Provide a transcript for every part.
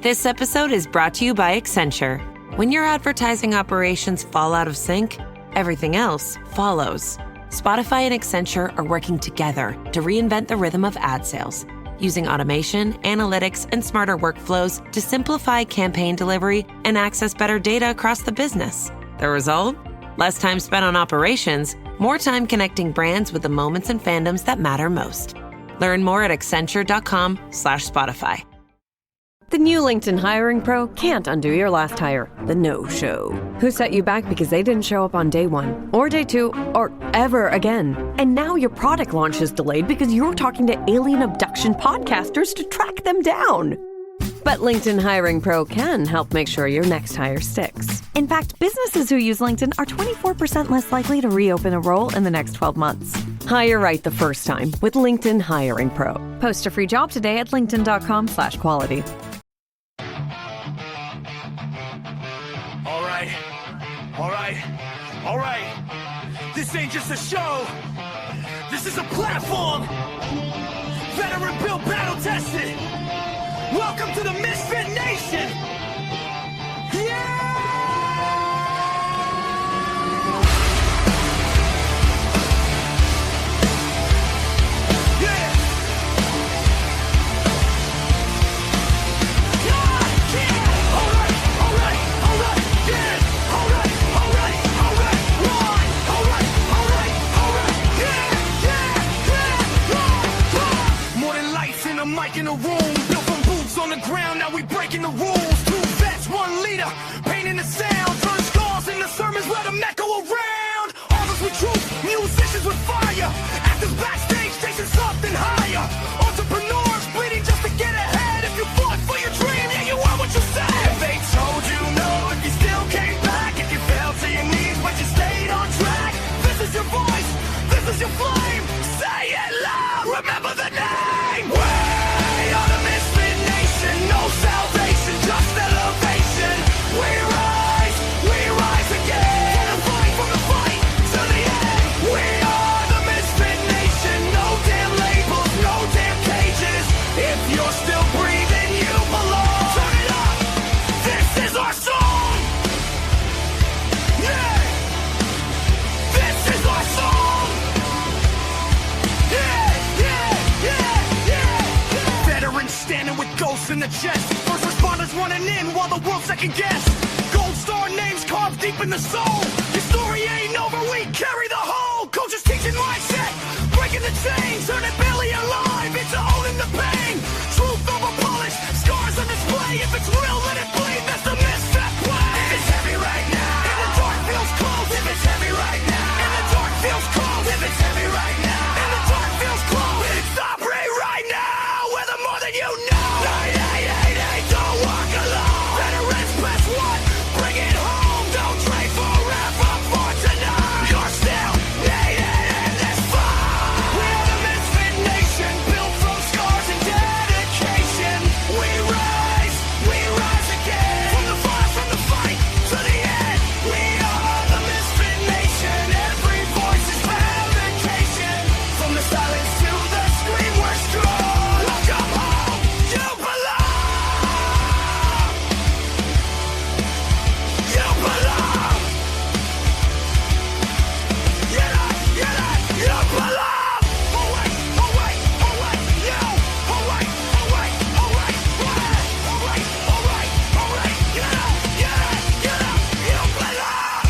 This episode is brought to you by Accenture. When your advertising operations fall out of sync, everything else follows. Spotify and Accenture are working together to reinvent the rhythm of ad sales, using automation, analytics, and smarter workflows to simplify campaign delivery and access better data across the business. The result? Less time spent on operations, more time connecting brands with the moments and fandoms that matter most. Learn more at accenture.com/Spotify. The new LinkedIn Hiring Pro can't undo your last hire, the no-show. Who set you back because they didn't show up on day one, or day two, or ever again. And now your product launch is delayed because you're talking to alien abduction podcasters to track them down. But LinkedIn Hiring Pro can help make sure your next hire sticks. In fact, businesses who use LinkedIn are 24% less likely to reopen a role in the next 12 months. Hire right the first time with LinkedIn Hiring Pro. Post a free job today at linkedin.com/quality. All right. This ain't just a show. This is a platform. Veteran built, battle tested. Welcome to the MisFitNation. Yeah! In a room, built from boots on the ground, now we breaking the rules. 2 vets, 1 leader, painting the sound, turn scars into sermons, let them echo around. Authors with truth, musicians with fire, actors backstage chasing something higher. Entrepreneurs bleeding just to get ahead. If you fought for your dream, yeah, you are what you said. If they told you no, if you still came back, if you fell to your knees but you stayed on track, this is your voice, this is your flame. Say it loud, remember the name. No salvation, just elevation. We rise again. From the fight to the end. We are the Misfit Nation. No damn labels, no damn cages. If you're still breathing, you belong. Turn it up. This is our song. Yeah. This is our song. Yeah. Veterans standing with ghosts in the chest. First responders running in while the world second guess. Gold star names carved deep in the soul. Your story ain't over, we carry the whole. Coaches teaching mindset, breaking the chains, turning barely alive into owning the pain. Truth over polish, scars on display. If it's real, let it bleed. That's the misfit play. If it's heavy right now, and the dark feels close. If it's heavy right now, and the dark feels close. If it's heavy right now, and the dark feels close. It's stop right now. We're the more than you know. Don't walk alone. Veterans press 1, bring it home. Don't trade forever for tonight. You're still needed in this fight. We are the Misfit Nation, built from scars and dedication. We rise again. From the fight to the end. We are the Misfit Nation. Every voice is fabrication. From the silence to the scream, we're strong. Welcome home, you belong. You belong. You belong. Oh wait, you. Oh wait, you belong.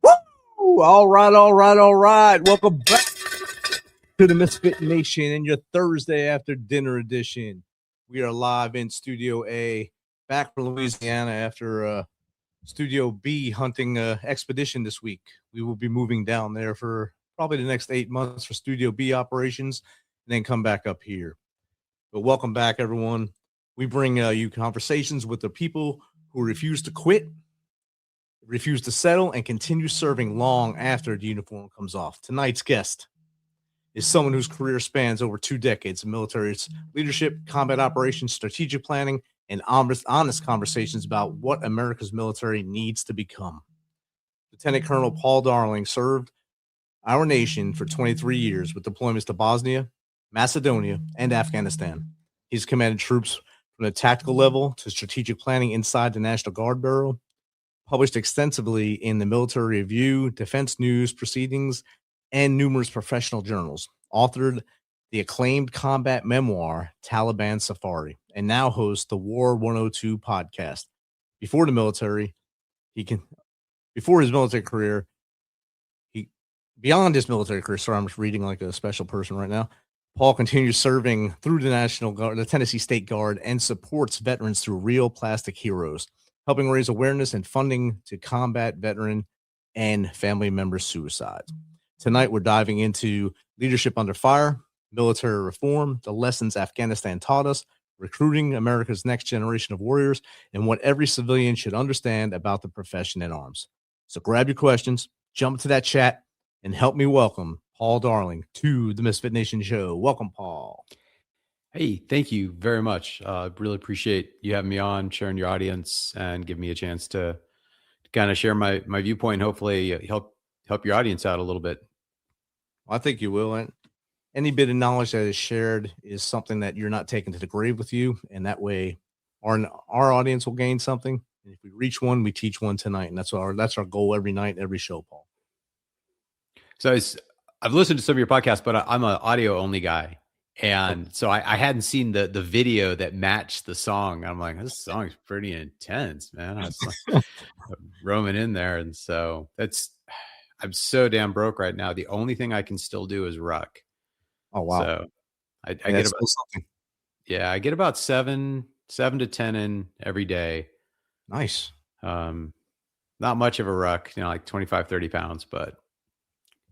Woo! All right. Welcome back to the Misfit Nation and your Thursday after dinner edition. We are live in Studio A, back from Louisiana after Studio B hunting expedition this week. We will be moving down there for probably the next 8 months for Studio B operations, and then come back up here. But welcome back, everyone. We bring you conversations with the people who refuse to quit, refuse to settle, and continue serving long after the uniform comes off. Tonight's guest is someone whose career spans over 2 decades in military leadership, combat operations, strategic planning, and honest conversations about what America's military needs to become. Lieutenant Colonel Paul Darling served our nation for 23 years with deployments to Bosnia, Macedonia, and Afghanistan. He's commanded troops from the tactical level to strategic planning inside the National Guard Bureau, published extensively in the Military Review, Defense News Proceedings, and numerous professional journals, authored the acclaimed combat memoir, Taliban Safari, and now hosts the War 102 podcast. Before the military, before his military career, beyond his military career, sorry, I'm just reading like a special person right now. Paul continues serving through the National Guard, the Tennessee State Guard, and supports veterans through Real Plastic Heroes, helping raise awareness and funding to combat veteran and family member suicides. Tonight, we're diving into leadership under fire, military reform, the lessons Afghanistan taught us, recruiting America's next generation of warriors, and what every civilian should understand about the profession in arms. So grab your questions, jump into that chat, and help me welcome Paul Darling to the MisFitNation show. Welcome, Paul. Hey, thank you very much. Really appreciate you having me on, sharing your audience, and give me a chance to kind of share my viewpoint. Hopefully, help your audience out a little bit. Well, I think you will. And any bit of knowledge that is shared is something that you're not taking to the grave with you, and that way, our audience will gain something. And if we reach one, we teach one tonight, and that's our goal every night, every show, Paul. So I've listened to some of your podcasts, but I'm an audio only guy. And so I hadn't seen the video that matched the song. I'm like, this song's pretty intense, man. I was like, roaming in there. And so I'm so damn broke right now. The only thing I can still do is ruck. Oh, wow. So I get about something. Yeah, I get about 7 to 10 in every day. Nice. Not much of a ruck, like 25, 30 pounds, but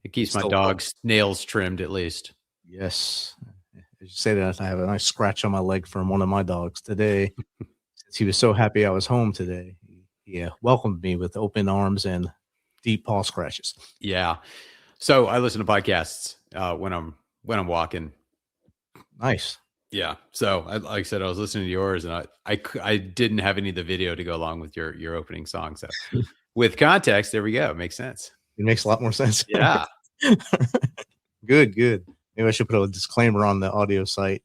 it keeps my dog's nails trimmed at least. Yes. As you say that, I have a nice scratch on my leg from one of my dogs today. Since he was so happy I was home today, he welcomed me with open arms and deep paw scratches. Yeah. So I listen to podcasts when I'm walking. Nice. Yeah. So like I said, I was listening to yours, and I didn't have any of the video to go along with your opening song. So with context, there we go. It makes sense. It makes a lot more sense. Yeah. Good. Maybe I should put a disclaimer on the audio site.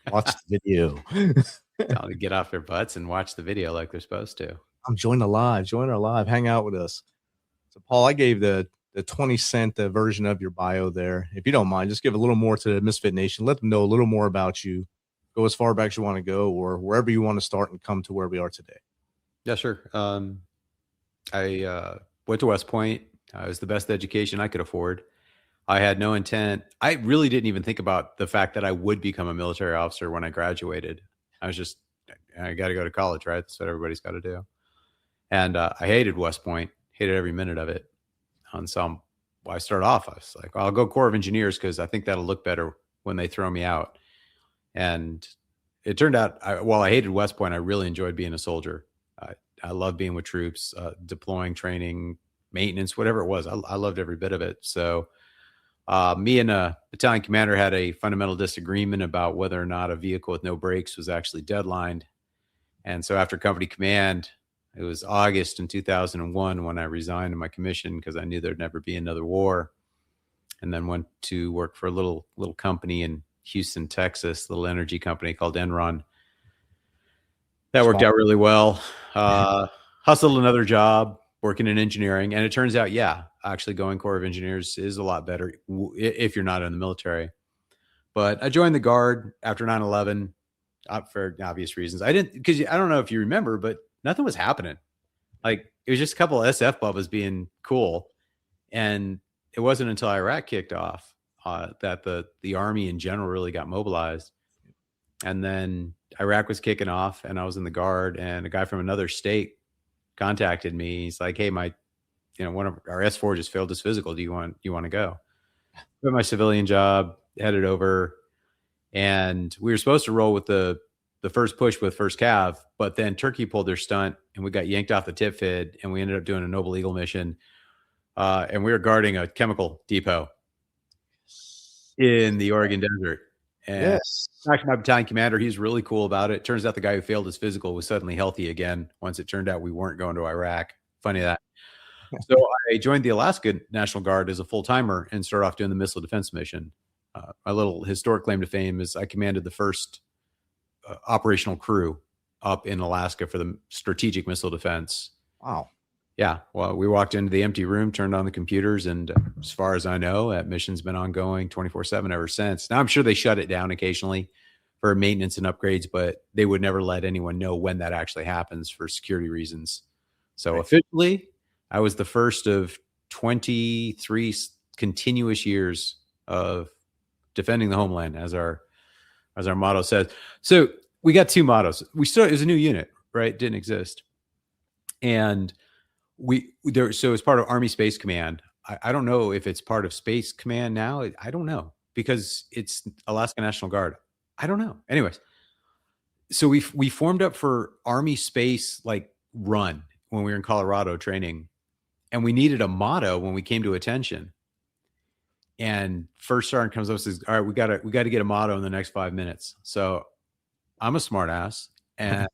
Watch the video. Tell them to get off their butts and watch the video like they're supposed to. Join our live, hang out with us. So Paul, I gave the 20-cent version of your bio there. If you don't mind, just give a little more to the MisFitNation. Let them know a little more about you. Go as far back as you want to go, or wherever you want to start and come to where we are today. Yeah, sure. I went to West Point. It was the best education I could afford. I had no intent. I really didn't even think about the fact that I would become a military officer when I graduated. I got to go to college, right? That's what everybody's got to do. And I hated West Point, hated every minute of it. And so I started off, I was like, well, I'll go Corps of Engineers because I think that'll look better when they throw me out. And it turned out, while I hated West Point, I really enjoyed being a soldier. I love being with troops, deploying, training, maintenance, whatever it was. I loved every bit of it. So me and a battalion commander had a fundamental disagreement about whether or not a vehicle with no brakes was actually deadlined. And so after company command, it was August in 2001 when I resigned my commission because I knew there'd never be another war. And then went to work for a little company in Houston, Texas, little energy company called Enron. That worked out really well. Hustled another job working in engineering. And it turns out, actually going Corps of Engineers is a lot better if you're not in the military. But I joined the Guard after 9/11 for obvious reasons. Because I don't know if you remember, but nothing was happening. Like, it was just a couple of SF bubbas being cool. And it wasn't until Iraq kicked off that the Army in general really got mobilized. And then Iraq was kicking off and I was in the Guard, and a guy from another state contacted me. He's like, hey, one of our S4 just failed his physical. Do you want to go? Quit my civilian job, headed over, and we were supposed to roll with the first push with first Cav, but then Turkey pulled their stunt and we got yanked off the tip fid, and we ended up doing a Noble Eagle mission. And we were guarding a chemical depot in the Oregon desert. And actually, my battalion commander, he's really cool about it. Turns out the guy who failed his physical was suddenly healthy again once it turned out we weren't going to Iraq. Funny that. So I joined the Alaska National Guard as a full-timer and started off doing the missile defense mission. My little historic claim to fame is I commanded the first operational crew up in Alaska for the strategic missile defense. Wow. Yeah. Well, we walked into the empty room, turned on the computers, and as far as I know, that mission's been ongoing 24/7 ever since. Now, I'm sure they shut it down occasionally for maintenance and upgrades, but they would never let anyone know when that actually happens for security reasons. So officially, I was the first of 23 continuous years of defending the homeland, as our motto says. So we got two mottos. It was a new unit, right? Didn't exist. And so as part of Army Space Command, I don't know if it's part of Space Command now. I don't know, because it's Alaska National Guard. I don't know. Anyways, so we formed up for Army Space run when we were in Colorado training, and we needed a motto when we came to attention. And first sergeant comes up and says, "All right, we got to get a motto in the next 5 minutes." So I'm a smart ass, and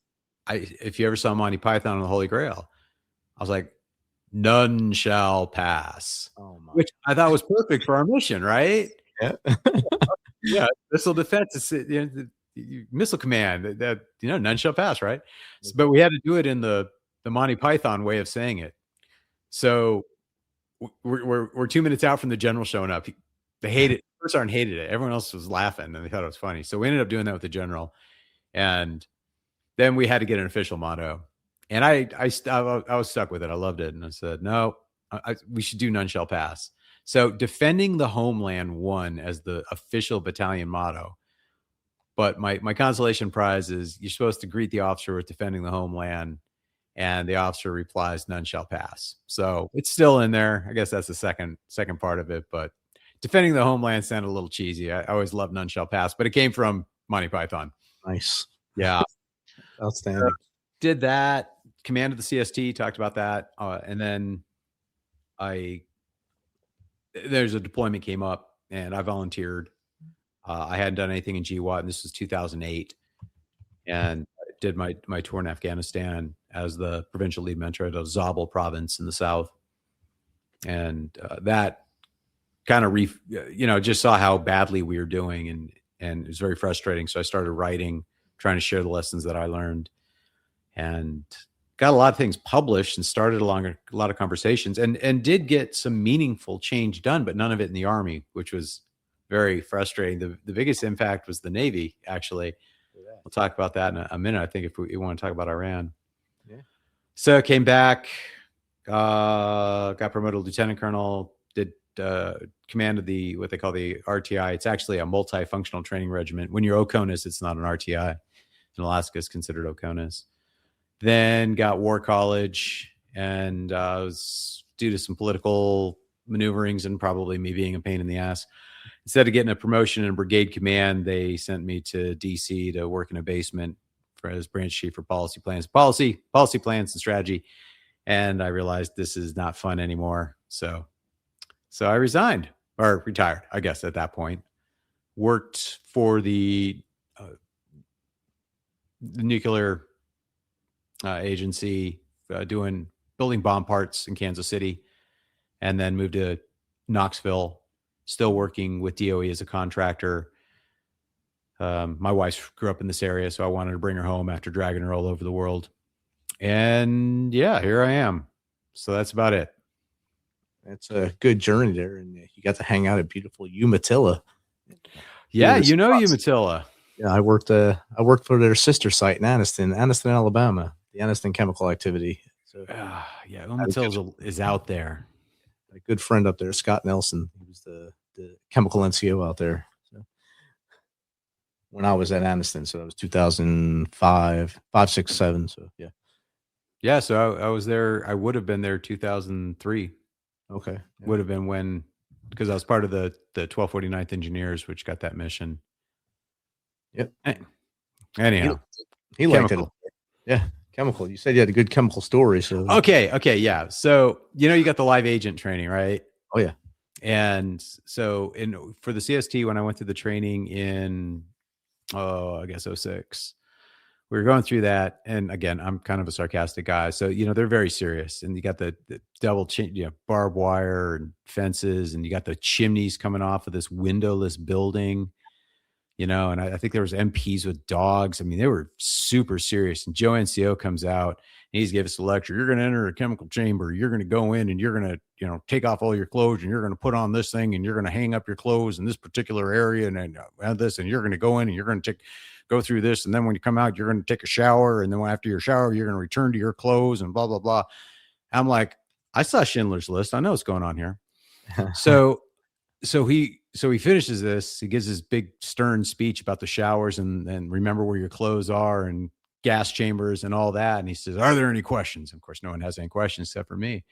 if you ever saw Monty Python and the Holy Grail, I was like, "None shall pass," which I thought was perfect for our mission, right? Yeah. Yeah, missile defense is missile command. That none shall pass, right? But we had to do it in the Monty Python way of saying it. So we're 2 minutes out from the general showing up. They hated it. First sergeant hated it. Everyone else was laughing and they thought it was funny. So we ended up doing that with the general, and then we had to get an official motto. And I was stuck with it. I loved it, and I said, "No, we should do none shall pass." So defending the homeland won as the official battalion motto. But my consolation prize is you're supposed to greet the officer with defending the homeland, and the officer replies, "None shall pass." So it's still in there. I guess that's the second part of it. But defending the homeland sounded a little cheesy. I always loved "None shall pass," but it came from Monty Python. Nice. Yeah. Outstanding. Did that. Commanded the CST. Talked about that, and then there's a deployment came up, and I volunteered. I hadn't done anything in GWAT, and this was 2008, and I did my tour in Afghanistan as the provincial lead mentor at a Zabul province in the south, and that kind of just saw how badly we were doing, and it was very frustrating. So I started writing, trying to share the lessons that I learned, and got a lot of things published and started along a lot of conversations, and did get some meaningful change done, but none of it in the Army, which was very frustrating. The biggest impact was the Navy, actually. We'll talk about that in a minute, I think, if we want to talk about Iran. Yeah. So came back, got promoted to lieutenant colonel, did command of what they call the RTI. It's actually a multifunctional training regiment. When you're OCONUS, it's not an RTI. In Alaska, it's considered OCONUS. Then got War College, and was due to some political maneuverings and probably me being a pain in the ass, instead of getting a promotion in brigade command, they sent me to DC to work in a basement as branch chief for policy plans and strategy. And I realized this is not fun anymore. So I resigned, or retired, I guess, at that point. Worked for the nuclear agency, building bomb parts in Kansas City, and then moved to Knoxville, still working with DOE as a contractor. My wife grew up in this area, so I wanted to bring her home after dragging her all over the world. And yeah, here I am. So that's about it. It's a good journey there, and you got to hang out at beautiful Umatilla. Yeah, Umatilla. Yeah, I worked for their sister site in Anniston, Alabama, the Anniston Chemical Activity. So yeah, Umatilla is out there. A good friend up there, Scott Nelson. He was the chemical NCO out there. So when I was at Anniston, so that was 2005, 5, 6, 7. So yeah. Yeah, so I was there. I would have been there 2003. Okay. Yeah. Would have been because I was part of the 1249th Engineers, which got that mission. Yep. Anyhow, he liked it. Yeah, chemical. You said you had a good chemical story. So okay, yeah. So you got the live agent training, right? Oh yeah. And so for the CST, when I went through the training in I guess 06, we were going through that. And again, I'm kind of a sarcastic guy, so they're very serious. And you got the double barbed wire and fences, and you got the chimneys coming off of this windowless building. you know, and I think there was MPs with dogs. I mean, they were super serious. And Joe NCO comes out and he's giving us a lecture. You're going to enter a chemical chamber. You're going to go in and you're going to, you know, take off all your clothes and you're going to put on this thing and you're going to hang up your clothes in this particular area and this, and you're going to go in and you're going to go through this. And then when you come out, you're going to take a shower. And then after your shower, you're going to return to your clothes and blah, blah, blah. I'm like, I saw Schindler's List. I know what's going on here. So he finishes this. He gives his big stern speech about the showers and remember where your clothes are and gas chambers and all that. And he says, "Are there any questions?" Of course, no one has any questions except for me.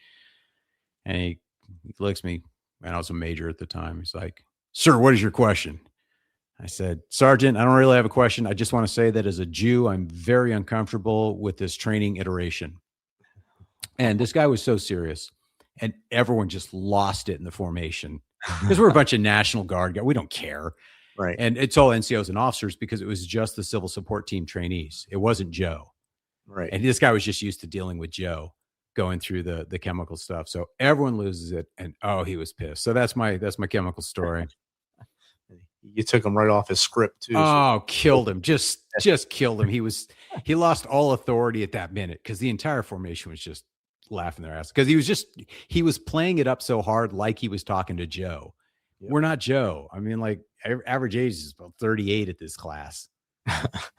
And he looks at me, and I was a major at the time. He's like, "Sir, what is your question?" I said, "Sergeant, I don't really have a question. I just want to say that as a Jew, I'm very uncomfortable with this training iteration." And this guy was so serious, and everyone just lost it in the formation. Because we're a bunch of National Guard guys. We don't care. Right. And it's all NCOs and officers because it was just the civil support team trainees. It wasn't Joe. Right. And this guy was just used to dealing with Joe going through the chemical stuff. So everyone loses it. And he was pissed. So that's my chemical story. You took him right off his script too. Oh, killed him. Just killed him. He lost all authority at that minute because the entire formation was just laughing their ass because he was playing it up so hard like he was talking to Joe. Yep. We're not Joe. I mean, like average age is about 38 at this class.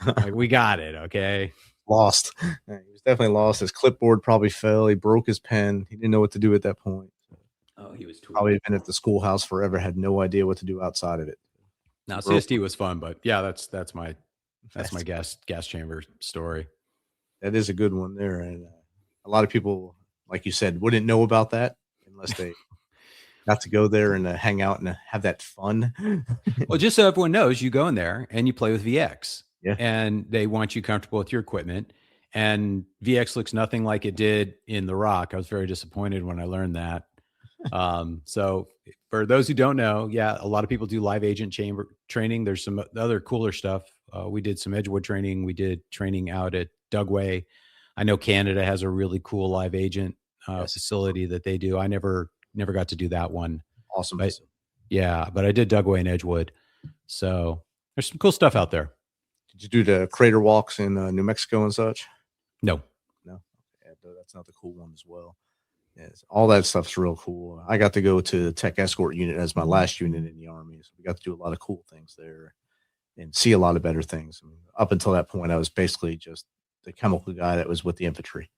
Like, we got it. Okay. Lost. He was definitely lost. His clipboard probably fell. He broke his pen. He didn't know what to do at that point. He was probably been at the schoolhouse forever. Had no idea what to do outside of it. Now CST was fun, but yeah, that's my gas chamber story. That is a good one there, and a lot of people, like you said, wouldn't know about that unless they got to go there and hang out and have that fun. Well, just so everyone knows, you go in there and you play with VX. Yeah. And they want you comfortable with your equipment. And VX looks nothing like it did in The Rock. I was very disappointed when I learned that. So for those who don't know, yeah, a lot of people do live agent chamber training. There's some other cooler stuff. We did some Edgewood training. We did training out at Dugway. I know Canada has a really cool live agent facility that they do. I never got to do that one. Awesome. But, yeah, but I did Dugway and Edgewood. So there's some cool stuff out there. Did you do the crater walks in New Mexico and such? No. Yeah, that's not the cool one as well. Yes, all that stuff's real cool. I got to go to the tech escort unit as my last unit in the Army. So we got to do a lot of cool things there and see a lot of better things. I mean, up until that point, I was basically just the chemical guy that was with the infantry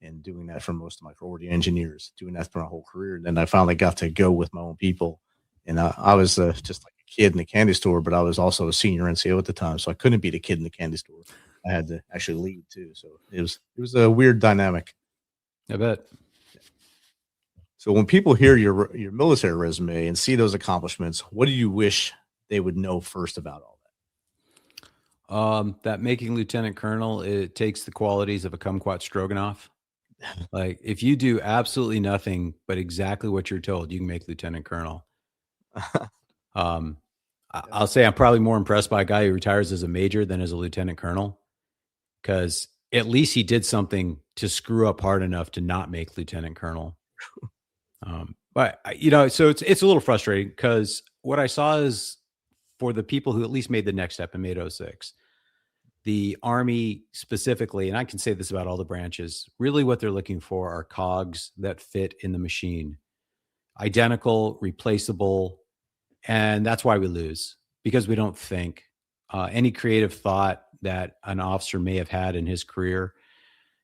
and doing that for most of my career, or the engineers, doing that for my whole career. And then I finally got to go with my own people. And I was just like a kid in the candy store, but I was also a senior NCO at the time. So I couldn't be the kid in the candy store. I had to actually lead too. So it was a weird dynamic. I bet. So when people hear your military resume and see those accomplishments, what do you wish they would know first about all that? That making lieutenant colonel, it takes the qualities of a kumquat Stroganoff. Like, if you do absolutely nothing but exactly what you're told, you can make lieutenant colonel. I'll say I'm probably more impressed by a guy who retires as a major than as a lieutenant colonel, because at least he did something to screw up hard enough to not make lieutenant colonel. But so it's a little frustrating because what I saw is, for the people who at least made the next step and made 06, the Army specifically, and I can say this about all the branches, really what they're looking for are cogs that fit in the machine, identical, replaceable. And that's why we lose, because we don't think. Any creative thought that an officer may have had in his career,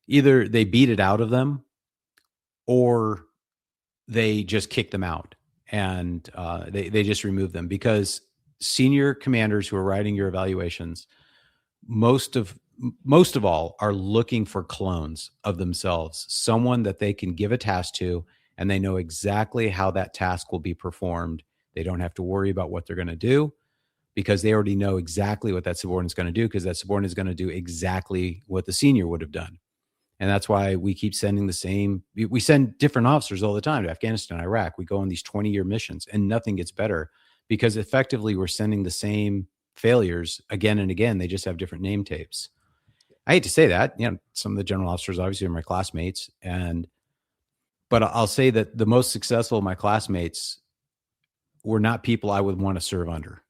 either they beat it out of them or they just kick them out, and they just remove them, because senior commanders who are writing your evaluations, most of all, are looking for clones of themselves, someone that they can give a task to, and they know exactly how that task will be performed. They don't have to worry about what they're going to do, because they already know exactly what that subordinate is going to do, because that subordinate is going to do exactly what the senior would have done. And that's why we keep sending we send different officers all the time to Afghanistan, Iraq. We go on these 20-year missions and nothing gets better, because effectively we're sending the same failures again and again. They just have different name tapes. I hate to say that, some of the general officers obviously are my classmates, but I'll say that the most successful of my classmates were not people I would want to serve under.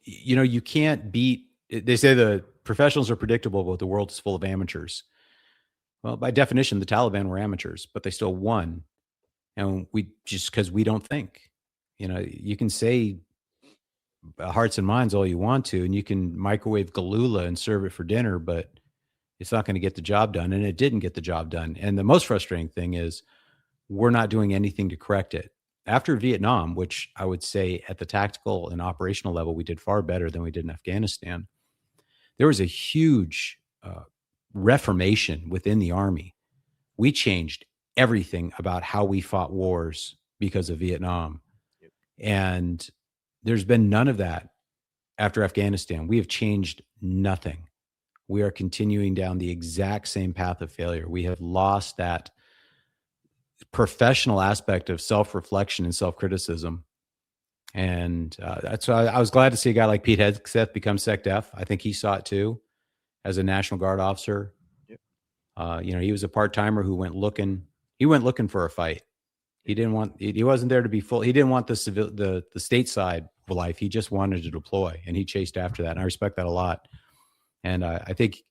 You can't beat. They say the professionals are predictable, but the world is full of amateurs. Well, by definition, the Taliban were amateurs, but they still won. And we just because we don't think. You can say hearts and minds all you want to, and you can microwave Galula and serve it for dinner, but it's not going to get the job done. And it didn't get the job done. And the most frustrating thing is we're not doing anything to correct it. After Vietnam, which I would say at the tactical and operational level, we did far better than we did in Afghanistan. There was a huge reformation within the Army. We changed everything about how we fought wars because of Vietnam. Yep. And there's been none of that after Afghanistan. We have changed nothing. We are continuing down the exact same path of failure. We have lost that professional aspect of self-reflection and self-criticism. And that's why I was glad to see a guy like Pete Hegseth become SecDef. I think he saw it too as a National Guard officer. Yep. He was a part-timer who went looking for a fight. He wasn't there to be full. He didn't want the stateside life. He just wanted to deploy, and he chased after that. And I respect that a lot. And I think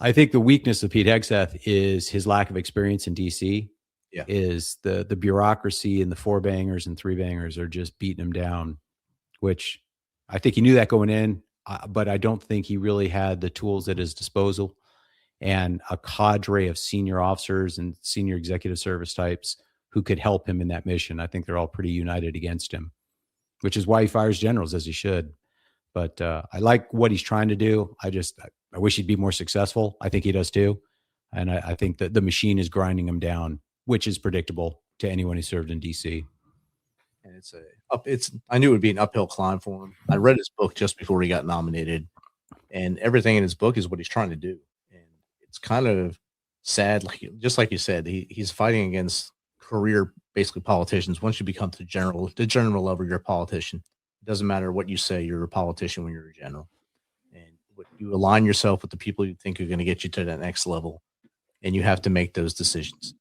the weakness of Pete Hegseth is his lack of experience in DC. Yeah. Is the bureaucracy and the 4-bangers and 3-bangers are just beating him down, which I think he knew that going in, but I don't think he really had the tools at his disposal and a cadre of senior officers and senior executive service types who could help him in that mission. I think they're all pretty united against him, which is why he fires generals as he should. But I like what he's trying to do. I wish he'd be more successful. I think he does too. And I think that the machine is grinding him down, which is predictable to anyone who served in DC. And I knew it would be an uphill climb for him. I read his book just before he got nominated, and everything in his book is what he's trying to do. And it's kind of sad, just like you said, he's fighting against career, basically politicians. Once you become the general level, you're a politician. It doesn't matter what you say, you're a politician when you're a general. And you align yourself with the people you think are going to get you to that next level, and you have to make those decisions.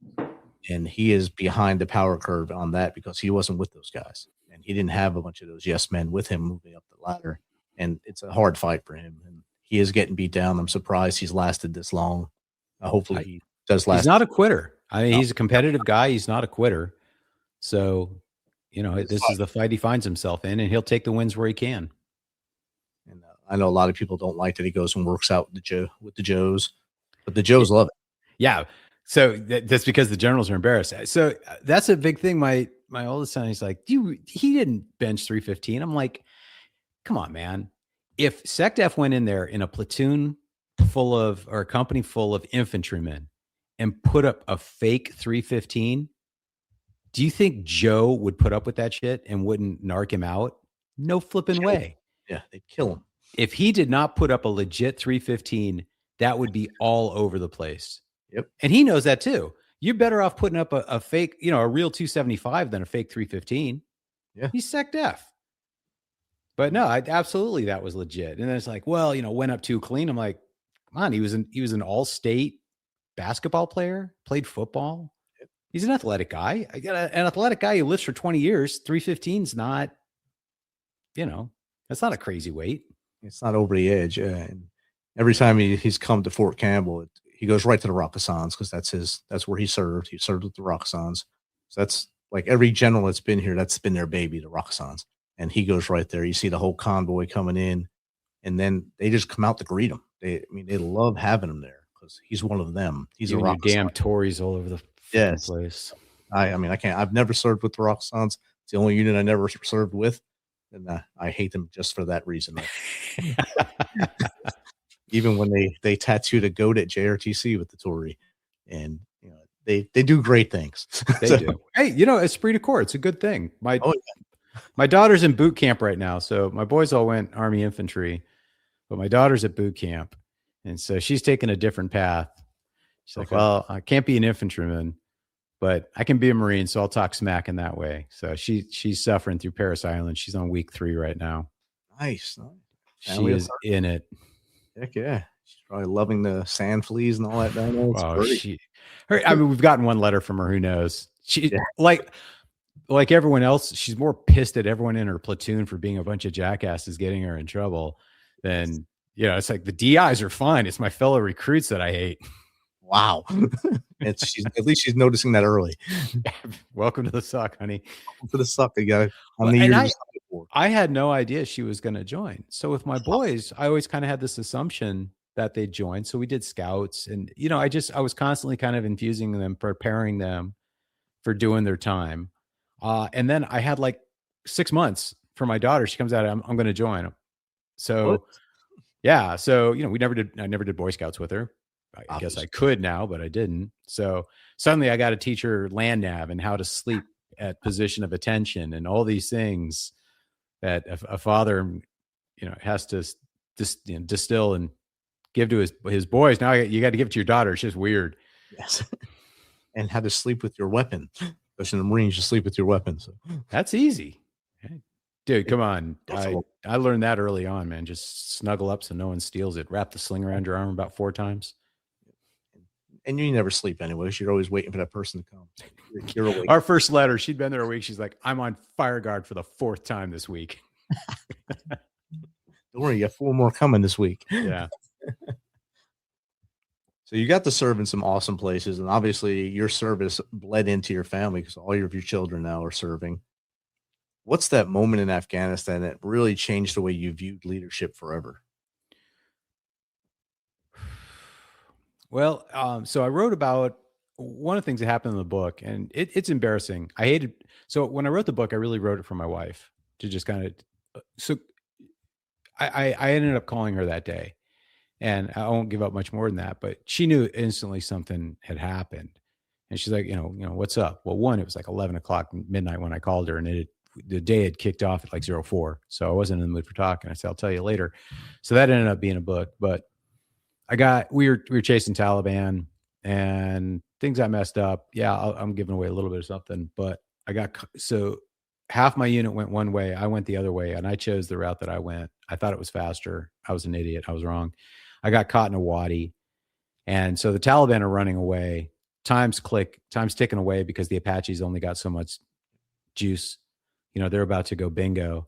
And he is behind the power curve on that because he wasn't with those guys. And he didn't have a bunch of those yes men with him moving up the ladder. And it's a hard fight for him. And he is getting beat down. I'm surprised he's lasted this long. Hopefully he does last. He's not a quitter. I mean, he's a competitive guy. He's not a quitter. So, this is the fight he finds himself in, and he'll take the wins where he can. And I know a lot of people don't like that he goes and works out with the Joes, but the Joes love it. Yeah. So that's because the generals are embarrassed. So that's a big thing. My oldest son, he's like, he didn't bench 315. I'm like, come on, man. If SecDef went in there in a platoon or a company full of infantrymen and put up a fake 315, do you think Joe would put up with that shit and wouldn't narc him out? No flipping way. Yeah, they'd kill him. If he did not put up a legit 315, that would be all over the place. Yep. And he knows that too. You're better off putting up a fake, a real 275 than a fake 315. Yeah. He's SecDef. But no, absolutely that was legit. And then it's like, well, went up too clean. I'm like, come on, he was an all-state basketball player, played football. Yep. He's an athletic guy. I got an athletic guy who lifts for 20 years. 315's not, that's not a crazy weight. It's not over the edge. And every time he's come to Fort Campbell, he goes right to the Rakkasans because that's where he served. He served with the Rakkasans. So that's like every general that's been here, that's been their baby, the Rakkasans. And he goes right there. You see the whole convoy coming in, and then they just come out to greet him. They love having him there because he's one of them. He's a Rakkasan. Damn Tories all over the place. I can't. I've never served with the Rakkasans. It's the only unit I never served with, and I hate them just for that reason. Even when they tattooed a goat at JRTC with the Tory, and they do great things. They do. Hey, esprit de corps. It's a good thing. My daughter's in boot camp right now, so my boys all went Army infantry, but my daughter's at boot camp, and so she's taking a different path. She's like, well, I can't be an infantryman, but I can be a Marine, so I'll talk smack in that way. So she's suffering through Paris Island. She's on week 3 right now. Nice. She is in it. Heck yeah. She's probably loving the sand fleas and all that down there. We've gotten one letter from her. Who knows? like everyone else, she's more pissed at everyone in her platoon for being a bunch of jackasses getting her in trouble than, it's like the DIs are fine. It's my fellow recruits that I hate. Wow. At least she's noticing that early. Welcome to the suck, honey. Welcome to the suck. You got I had no idea she was going to join. So with my boys, I always kind of had this assumption that they'd join. So we did scouts, and I was constantly kind of infusing them, preparing them for doing their time. And then I had like 6 months for my daughter. She comes out, I'm going to join. So what? Yeah. So, I never did Boy Scouts with her. I guess I could now, but I didn't. So suddenly I got to teach her land nav and how to sleep at position of attention and all these things that a father, has to distill and give to his boys. Now you got to give it to your daughter. It's just weird. Yes. And how to sleep with your weapon. Especially in the Marines, you sleep with your weapon. So that's easy. Dude, come on. I learned that early on, man. Just snuggle up so no one steals it. Wrap the sling around your arm about 4 times. And you never sleep anyways. You're always waiting for that person to come. You're awake. Our first letter, she'd been there a week. She's like, I'm on fire guard for the 4th time this week. Don't worry, you got 4 more coming this week. Yeah. So you got to serve in some awesome places. And obviously your service bled into your family because all of your children now are serving. What's that moment in Afghanistan that really changed the way you viewed leadership forever? Well, so I wrote about one of the things that happened in the book, and it's embarrassing. So when I wrote the book, I really wrote it for my wife to just kind of, so I ended up calling her that day, and I won't give up much more than that, but she knew instantly something had happened. And she's like, what's up? Well, one, it was like 11 o'clock midnight when I called her, and the day had kicked off at like 04. So I wasn't in the mood for talking. I said, I'll tell you later. So that ended up being a book, but we were chasing Taliban and things got messed up. Yeah. I'm giving away a little bit of something, but so half my unit went one way. I went the other way, and I chose the route that I went. I thought it was faster. I was an idiot. I was wrong. I got caught in a wadi. And so the Taliban are running away. Time's ticking away because the Apaches only got so much juice. They're about to go bingo.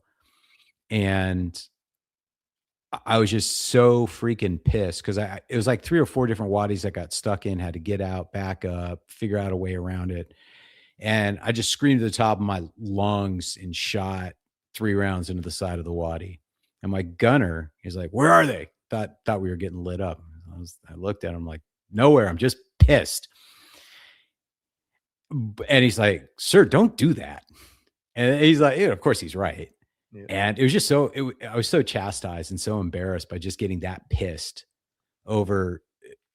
And I was just so freaking pissed because it was like 3 or 4 different wadis I got stuck in, had to get out, back up, figure out a way around it. And I just screamed at the top of my lungs and shot 3 rounds into the side of the wadi. And my gunner, he's like, where are they? Thought we were getting lit up. I looked at him like, nowhere. I'm just pissed. And he's like, sir, don't do that. And he's like, of course he's right. Yeah. And it was just I was so chastised and so embarrassed by just getting that pissed over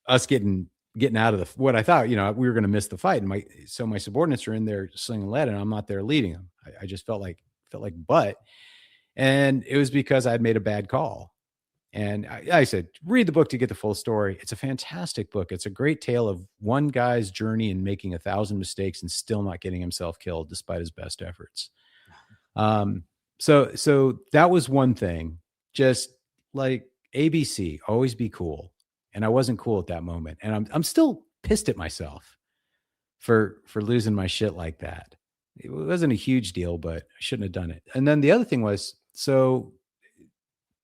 us getting out of what I thought, we were going to miss the fight. And my subordinates are in there slinging lead, and I'm not there leading them. I just felt like butt. And it was because I'd made a bad call. And I said, read the book to get the full story. It's a fantastic book. It's a great tale of one guy's journey in making 1,000 mistakes and still not getting himself killed despite his best efforts. So that was one thing, just like ABC, always be cool. And I wasn't cool at that moment. And I'm still pissed at myself for losing my shit like that. It wasn't a huge deal, but I shouldn't have done it. And then the other thing was, so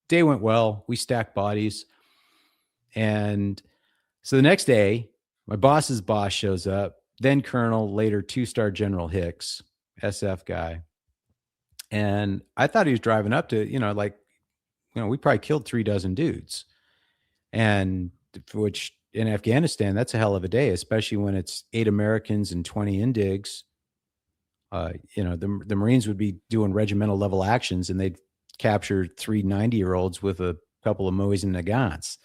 day went well. We stacked bodies. And so the next day, my boss's boss shows up, then Colonel, later 2-star General Hicks, SF guy. And I thought he was driving up to, we probably killed 3 dozen dudes. And which in Afghanistan, that's a hell of a day, especially when it's 8 Americans and 20 indigs. The Marines would be doing regimental level actions, and they'd capture 3 90-year-olds with a couple of Moes and Nagants.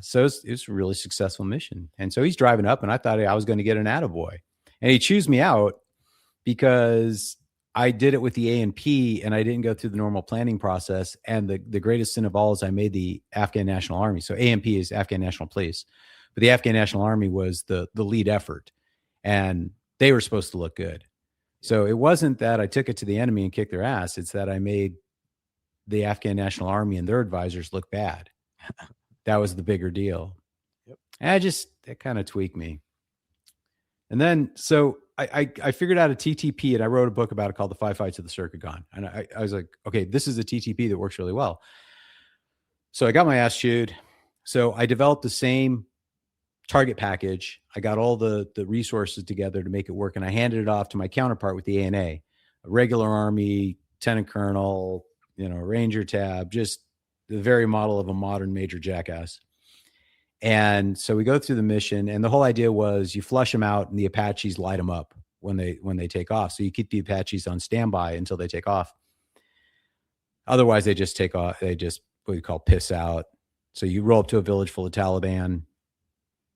So it was a really successful mission. And so he's driving up, and I thought I was going to get an attaboy. And he chews me out because I did it with the A&P, and I didn't go through the normal planning process. And the greatest sin of all is I made the Afghan National Army. So A&P is Afghan National Police, but the Afghan National Army was the lead effort, and they were supposed to look good. So it wasn't that I took it to the enemy and kicked their ass. It's that I made the Afghan National Army and their advisors look bad. That was the bigger deal. Yep. And it kind of tweaked me. And then, so I figured out a TTP, and I wrote a book about it called The Five Fights of the Circagon. And I was like, okay, this is a TTP that works really well. So I got my ass chewed. So I developed the same target package. I got all the resources together to make it work. And I handed it off to my counterpart with the ANA, a regular Army, Lieutenant Colonel, Ranger tab, just the very model of a modern major jackass. And so we go through the mission, and the whole idea was you flush them out and the Apaches light them up when they take off. So you keep the Apaches on standby until they take off. Otherwise, they just take off. They just what you call piss out. So you roll up to a village full of Taliban.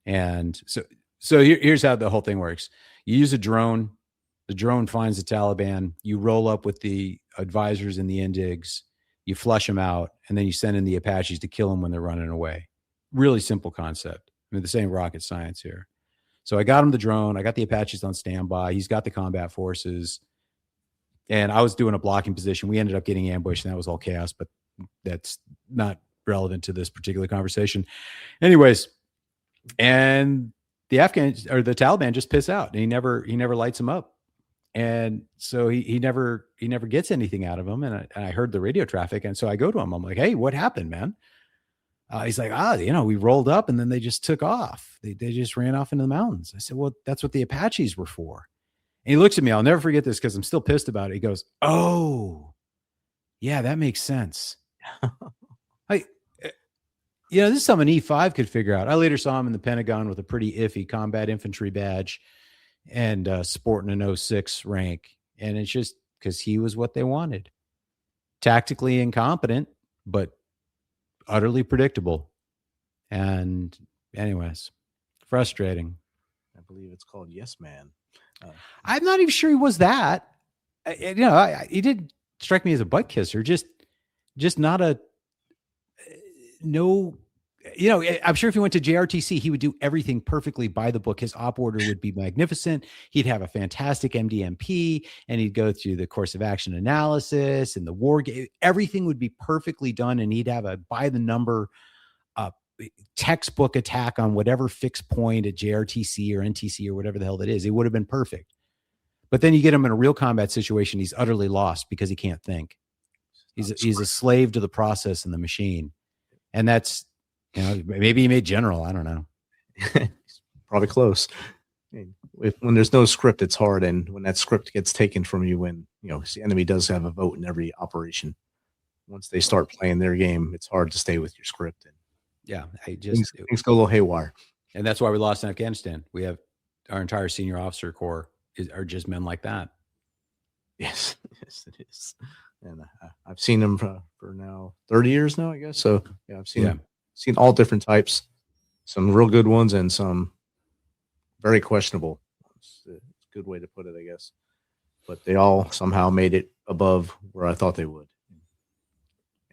And so here's how the whole thing works. You use a drone. The drone finds the Taliban. You roll up with the advisors and the indigs. You flush them out, and then you send in the Apaches to kill them when they're running away. Really simple concept. I mean, the same rocket science here. So I got him the drone. I got the Apaches on standby. He's got the combat forces. And I was doing a blocking position. We ended up getting ambushed, and that was all chaos, but that's not relevant to this particular conversation. Anyways, and the Taliban just piss out, and he never lights them up. And so he never gets anything out of him. And I heard the radio traffic. And so I go to him. I'm like, hey, what happened, man? He's like, we rolled up and then they just took off. They just ran off into the mountains. I said, well, that's what the Apaches were for. And he looks at me. I'll never forget this because I'm still pissed about it. He goes, oh, yeah, that makes sense. This is something E5 could figure out. I later saw him in the Pentagon with a pretty iffy combat infantry badge and sporting an 06 rank. And it's just because he was what they wanted. Tactically incompetent, but utterly predictable. And anyways, frustrating. I believe it's called Yes Man. I'm not even sure he was that. He did strike me as a butt kisser, just not a no. I'm sure if he went to JRTC, he would do everything perfectly by the book. His op order would be magnificent. He'd have a fantastic MDMP, and he'd go through the course of action analysis and the war game. Everything would be perfectly done, and he'd have a by the number textbook attack on whatever fixed point at JRTC or NTC or whatever the hell that is. It would have been perfect. But then you get him in a real combat situation, he's utterly lost because he can't think. He's a slave to the process and the machine. And that's, maybe he made general. I don't know. Probably close. When there's no script, it's hard. And when that script gets taken from you, when, the enemy does have a vote in every operation, once they start playing their game, it's hard to stay with your script. And yeah, things go a little haywire. And that's why we lost in Afghanistan. We have our entire senior officer corps are just men like that. Yes, it is. And I've seen them for now 30 years now, I guess. So yeah, I've seen all different types, some real good ones and some very questionable ones. It's a good way to put it, I guess. But they all somehow made it above where I thought they would.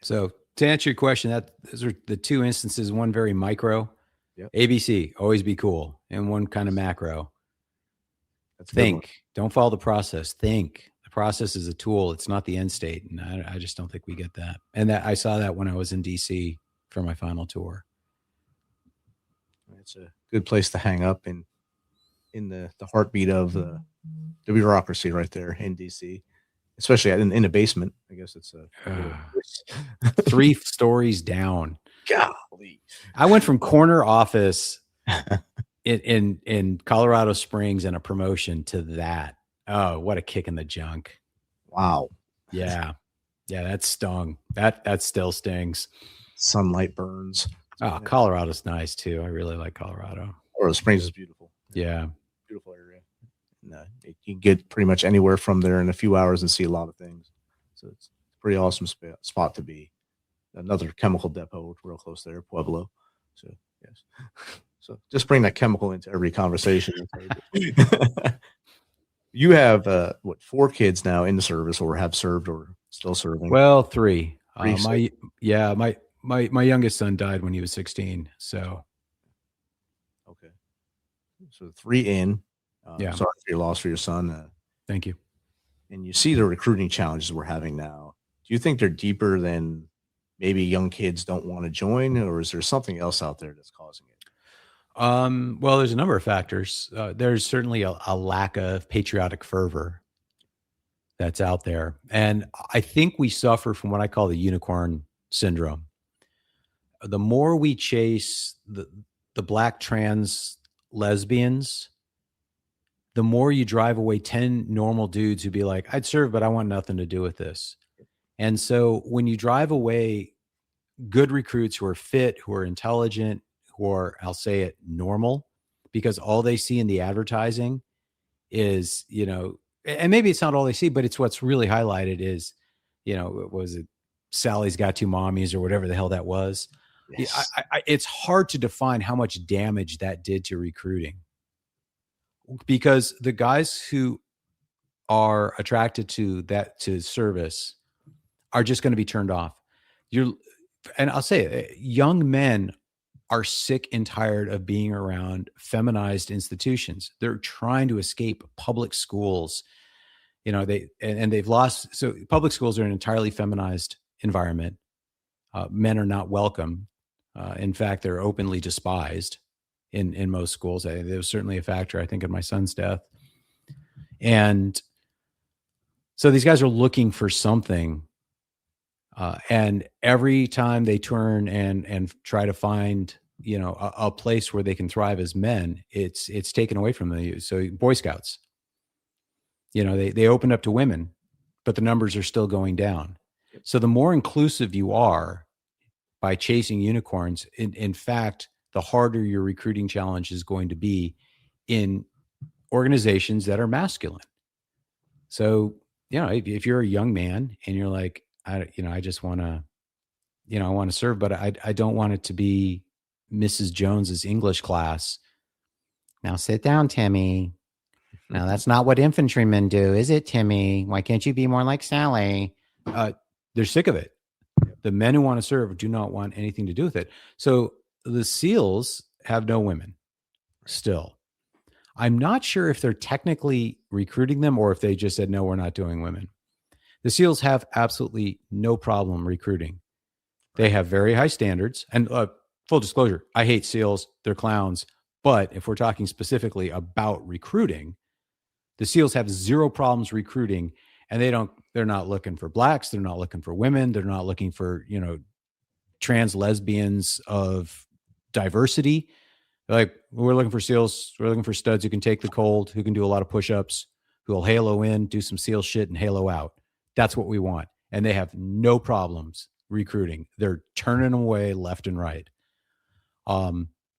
So to answer your question, those are the two instances, one very micro, ABC, always be cool, and one kind of macro. Think, don't follow the process. Think. The process is a tool. It's not the end state. And I just don't think we get that. And that I saw that when I was in DC for my final tour. It's a good place to hang up in the heartbeat of the bureaucracy right there in DC, especially in a basement. I guess it's 3 stories down. Golly. I went from corner office in Colorado Springs and a promotion to that. Oh, what a kick in the junk. Wow. Yeah. That stung. That still stings. Sunlight burns. Oh, Colorado's nice too. I really like Colorado. Colorado Springs is beautiful. Yeah. Beautiful area. And, you can get pretty much anywhere from there in a few hours and see a lot of things. So it's a pretty awesome spot to be. Another chemical depot real close there, Pueblo. So, yes. So just bring that chemical into every conversation. You have 4 kids now in the service, or have served, or still serving? Well, 3. My youngest son died when he was 16. So, okay. So 3 in. Yeah. Sorry for your loss for your son. Thank you. And you see the recruiting challenges we're having now. Do you think they're deeper than maybe young kids don't want to join, or is there something else out there that's causing it? Well, there's a number of factors. There's certainly a lack of patriotic fervor that's out there. And I think we suffer from what I call the unicorn syndrome. The more we chase the black trans lesbians, the more you drive away 10 normal dudes who'd be like, I'd serve, but I want nothing to do with this. And so when you drive away good recruits who are fit, who are intelligent, who are, I'll say it, normal, because all they see in the advertising is, and maybe it's not all they see, but it's what's really highlighted is, what was it, Sally's Got Two Mommies or whatever the hell that was. Yes. It's hard to define how much damage that did to recruiting, because the guys who are attracted to service are just going to be turned off. And I'll say it, young men are sick and tired of being around feminized institutions. They're trying to escape public schools. They've lost. So public schools are an entirely feminized environment. Men are not welcome. In fact, they're openly despised in most schools. There was certainly a factor, I think, in my son's death. And so these guys are looking for something. And every time they turn and try to find, a place where they can thrive as men, it's taken away from them. So Boy Scouts, they opened up to women, but the numbers are still going down. So the more inclusive you are by chasing unicorns, in fact, the harder your recruiting challenge is going to be in organizations that are masculine. So, if you're a young man and you're like, I just want to, I want to serve, but I don't want it to be Mrs. Jones's English class. Now sit down, Timmy. Now that's not what infantrymen do, is it, Timmy? Why can't you be more like Sally? They're sick of it. The men who want to serve do not want anything to do with it. So the SEALs have no women still. I'm not sure if they're technically recruiting them or if they just said, no, we're not doing women. The SEALs have absolutely no problem recruiting. They have very high standards. And full disclosure, I hate SEALs. They're clowns. But if we're talking specifically about recruiting, the SEALs have zero problems recruiting. And they're not looking for blacks. They're not looking for women. They're not looking for, trans lesbians of diversity. They're like, we're looking for SEALs. We're looking for studs who can take the cold, who can do a lot of push-ups, who will halo in, do some SEAL shit and halo out. That's what we want. And they have no problems recruiting. They're turning them away left and right.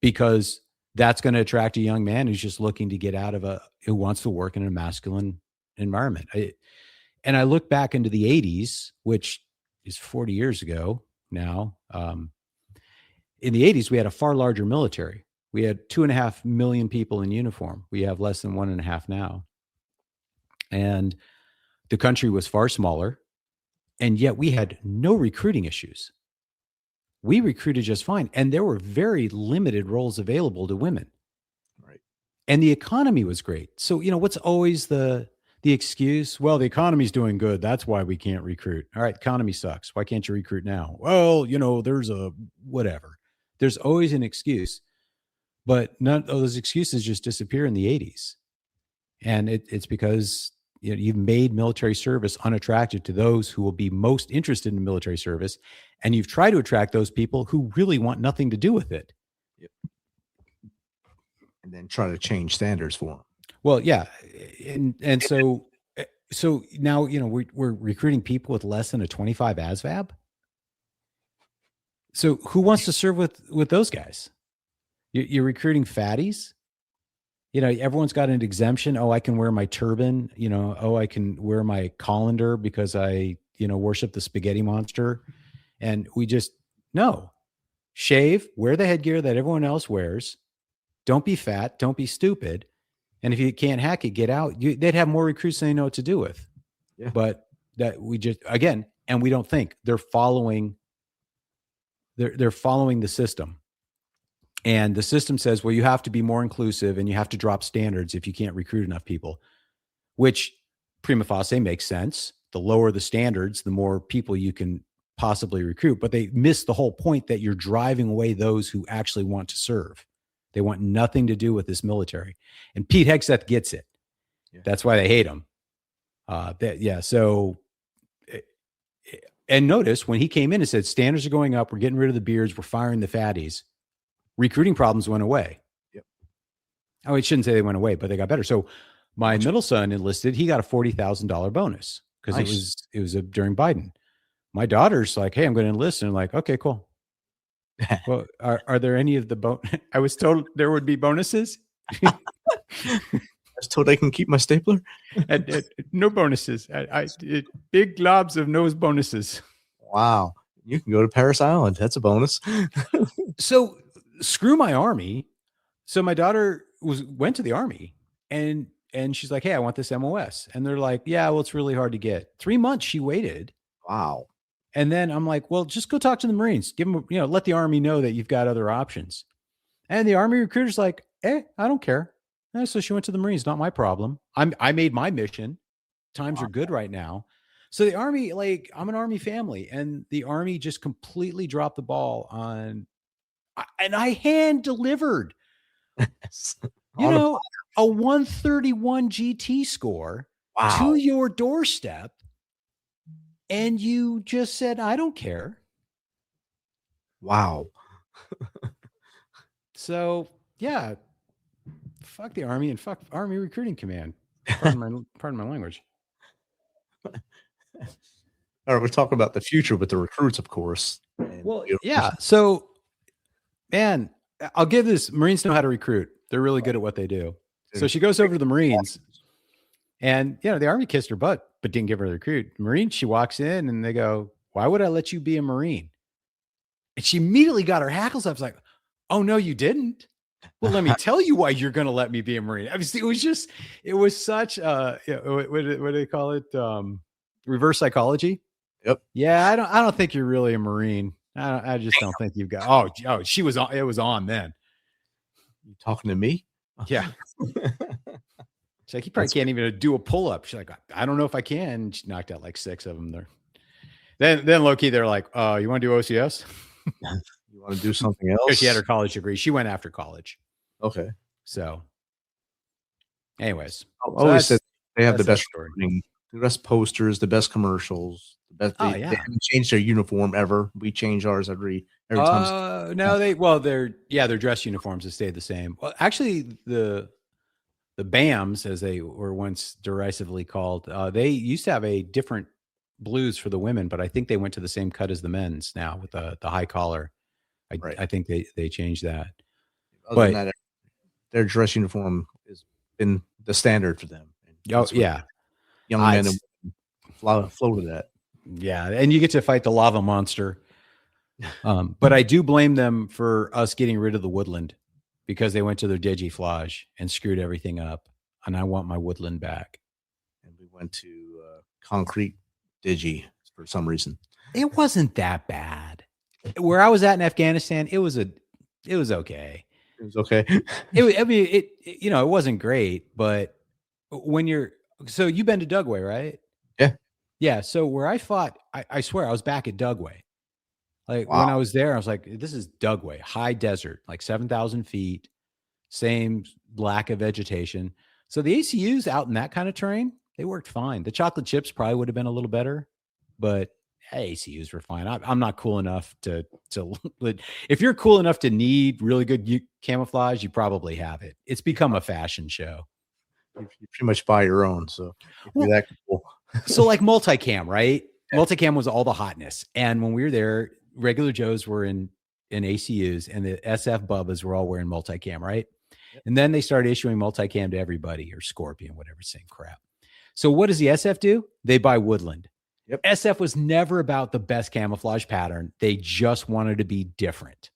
Because that's going to attract a young man who's just looking to get out of who wants to work in a masculine environment. And I look back into the 80s, which is 40 years ago now. In the 80s, we had a far larger military. We had 2.5 million people in uniform. We have less than 1.5 now. And the country was far smaller, and yet we had no recruiting issues. We recruited just fine, and there were very limited roles available to women. Right. And the economy was great. So, what's always the excuse? Well, the economy's doing good. That's why we can't recruit. All right, economy sucks. Why can't you recruit now? Well, there's a whatever. There's always an excuse, but none of those excuses just disappear in the 80s. And it's because you've made military service unattractive to those who will be most interested in military service. And you've tried to attract those people who really want nothing to do with it. Yep. And then try to change standards for them. Well, yeah. And so now, we're recruiting people with less than a 25 ASVAB. So who wants to serve with those guys? You're recruiting fatties. Everyone's got an exemption. Oh, I can wear my turban. Oh, I can wear my colander because I, worship the spaghetti monster. And we just, no. Shave, wear the headgear that everyone else wears. Don't be fat. Don't be stupid. And if you can't hack it, get out. They'd have more recruits than they know what to do with. Yeah. But that we just, again, and we don't think. They're following the system. And the system says, well, you have to be more inclusive and you have to drop standards if you can't recruit enough people, which prima facie makes sense. The lower the standards, the more people you can possibly recruit. But they miss the whole point that you're driving away those who actually want to serve. They want nothing to do with this military. And Pete Hegseth gets it. Yeah. That's why they hate him. So, and notice when he came in and said, standards are going up. We're getting rid of the beards. We're firing the fatties. Recruiting problems went away. Yep. Oh, I shouldn't say they went away, but they got better. So my middle son enlisted. He got a $40,000 bonus because it was during Biden. My daughter's like, hey, I'm going to enlist. And I'm like, okay, cool. Well, are there any of the I was told there would be bonuses. I was told I can keep my stapler. No bonuses. Big globs of no bonuses. Wow. You can go to Paris Island. That's a bonus. So screw my army. So my daughter went to the army and she's like, hey, I want this MOS. And they're like, yeah, well, it's really hard to get. 3 months she waited. Wow. And then I'm like, well, just go talk to the Marines. Give them, let the Army know that you've got other options. And the Army recruiter's like, I don't care. And so she went to the Marines. Not my problem. I made my mission. Times are good right now. So the Army, I'm an Army family, and the Army just completely dropped the ball and I hand delivered, a 131 GT score to your doorstep. And you just said, I don't care. Wow. So, yeah, fuck the Army and fuck Army Recruiting Command. Pardon my language. All right, we're talking about the future with the recruits, of course. Well, yeah. So, man, I'll give this. Marines know how to recruit. They're really good at what they do. So she goes over to the Marines. And, the Army kissed her butt, but didn't give her the recruit. Marine, she walks in and they go, why would I let you be a Marine? And she immediately got her hackles up. It's like, oh, no, you didn't. Well, let me tell you why you're going to let me be a Marine. I mean, it was such, what do they call it? Reverse psychology. Yep. Yeah. I don't think you're really a Marine. I just don't think you've got, she was on, it was on then. You talking to me? Yeah. She's like, you probably can't even do a pull-up. She's like, I don't know if I can. She knocked out like 6 of them there. Then low-key, they're like, you want to do OCS? You want to do something else? Because she had her college degree. She went after college. Okay. So, anyways. I always said they have the best story. The best posters, the best commercials. The best, they haven't changed their uniform ever. We change ours every time. No, their dress uniforms have stayed the same. Well, actually, the BAMs, as they were once derisively called, they used to have a different blues for the women, but I think they went to the same cut as the men's now with the high collar. I think they changed that. Other than that, their dress uniform has been the standard for them. Oh, yeah. Young men flow to that. Yeah, and you get to fight the lava monster. But I do blame them for us getting rid of the woodland because they went to their digiflage and screwed everything up. And I want my woodland back. And we went to concrete digi for some reason. It wasn't that bad. Where I was at in Afghanistan, it was okay. It was okay. It wasn't great, but so you've been to Dugway, right? Yeah. Yeah. So where I fought, I swear I was back at Dugway. When I was there, I was like, this is Dugway, high desert, like 7,000 feet, same lack of vegetation. So the ACUs out in that kind of terrain, they worked fine. The chocolate chips probably would have been a little better, but ACUs were fine. I'm not cool enough to if you're cool enough to need really good camouflage, you probably have it. It's become a fashion show. You pretty much buy your own. So that cool. So like multicam, right? Multicam was all the hotness. And when we were there, regular Joes were in ACUs and the SF Bubbas were all wearing multicam, right? Yep. And then they started issuing multicam to everybody, or Scorpion, whatever, same crap. So what does the SF do? They buy woodland. Yep. SF was never about the best camouflage pattern. They just wanted to be different.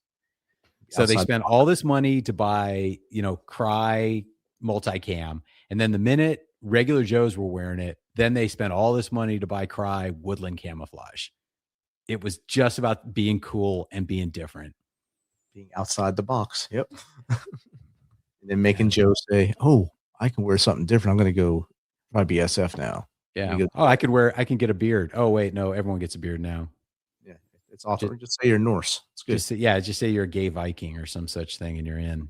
So they spent all this money to buy, Cry multicam. And then the minute regular Joes were wearing it, then they spent all this money to buy Cry woodland camouflage. It was just about being cool and being different. Being outside the box. Yep. And then making Joe say, oh, I can wear something different. I'm going to go my BSF now. Yeah. I can get a beard. Oh, wait, no, everyone gets a beard now. Yeah. It's awesome. Just say you're Norse. It's good. Just say you're a gay Viking or some such thing and you're in.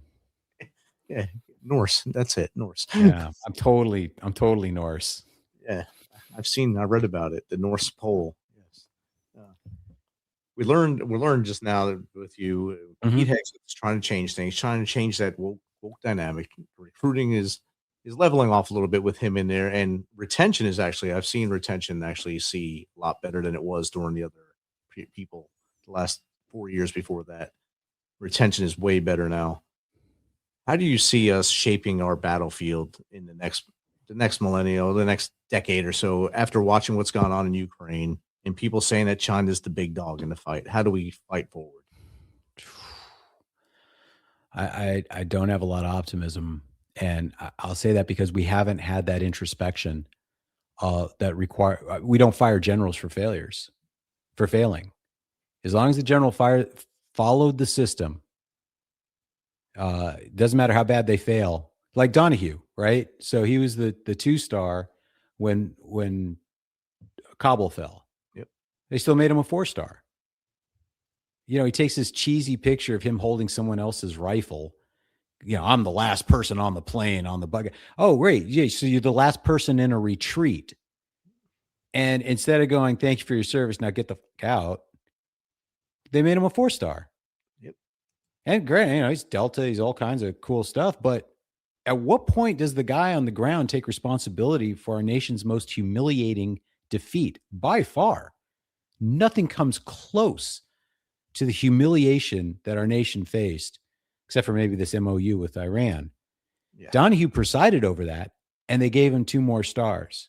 Yeah, Norse. That's it, Norse. Yeah, I'm totally Norse. Yeah, I read about it. The Norse pole. Yes. We learned just now that with you, Pete Mhm. Hegseth is trying to change things, trying to change that woke dynamic. Recruiting is leveling off a little bit with him in there, and retention is actually I've seen retention actually see a lot better than it was during the other people the last 4 years before that. Retention is way better now. How do you see us shaping our battlefield in the next millennial, the next decade or so, after watching what's gone on in Ukraine and people saying that China's the big dog in the fight? How do we fight forward? I don't have a lot of optimism, and I'll say that because we haven't had that introspection that require. We don't fire generals for failing. As long as the general followed the system, it doesn't matter how bad they fail. Like Donahue, right? So he was the 2-star when Kabul fell. Yep. They still made him a 4-star. He takes this cheesy picture of him holding someone else's rifle. I'm the last person on the plane on the bug. Oh, great. Yeah. So you're the last person in a retreat. And instead of going, thank you for your service, now get the fuck out, they made him a 4-star. Yep. And great, he's Delta, he's all kinds of cool stuff. But at what point does the guy on the ground take responsibility for our nation's most humiliating defeat? By far, nothing comes close to the humiliation that our nation faced, except for maybe this MOU with Iran. Yeah. Donahue presided over that, and they gave him 2 more stars.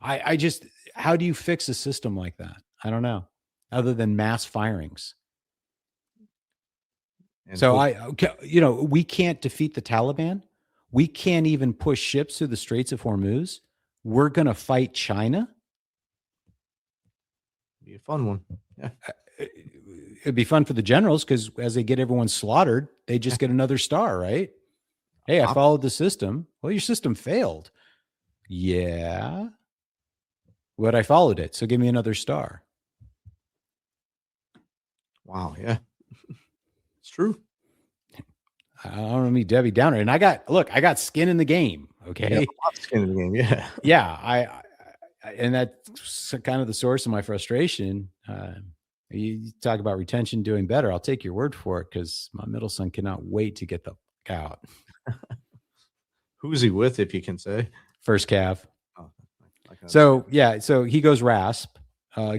I just, how do you fix a system like that? I don't know, other than mass firings. And so we can't defeat the Taliban. We can't even push ships through the Straits of Hormuz. We're going to fight China. Be a fun one. Yeah. It'd be fun for the generals because as they get everyone slaughtered, they just get another star, right? Hey, I followed the system. Well, your system failed. Yeah. But I followed it. So give me another star. Wow. Yeah. It's true. I don't want to be Debbie Downer. And I got skin in the game. Okay. Skin in the game. Yeah. Yeah. And that's kind of the source of my frustration. You talk about retention doing better. I'll take your word for it because my middle son cannot wait to get the out. Who's he with, if you can say? First Cav. Oh, so he goes RASP,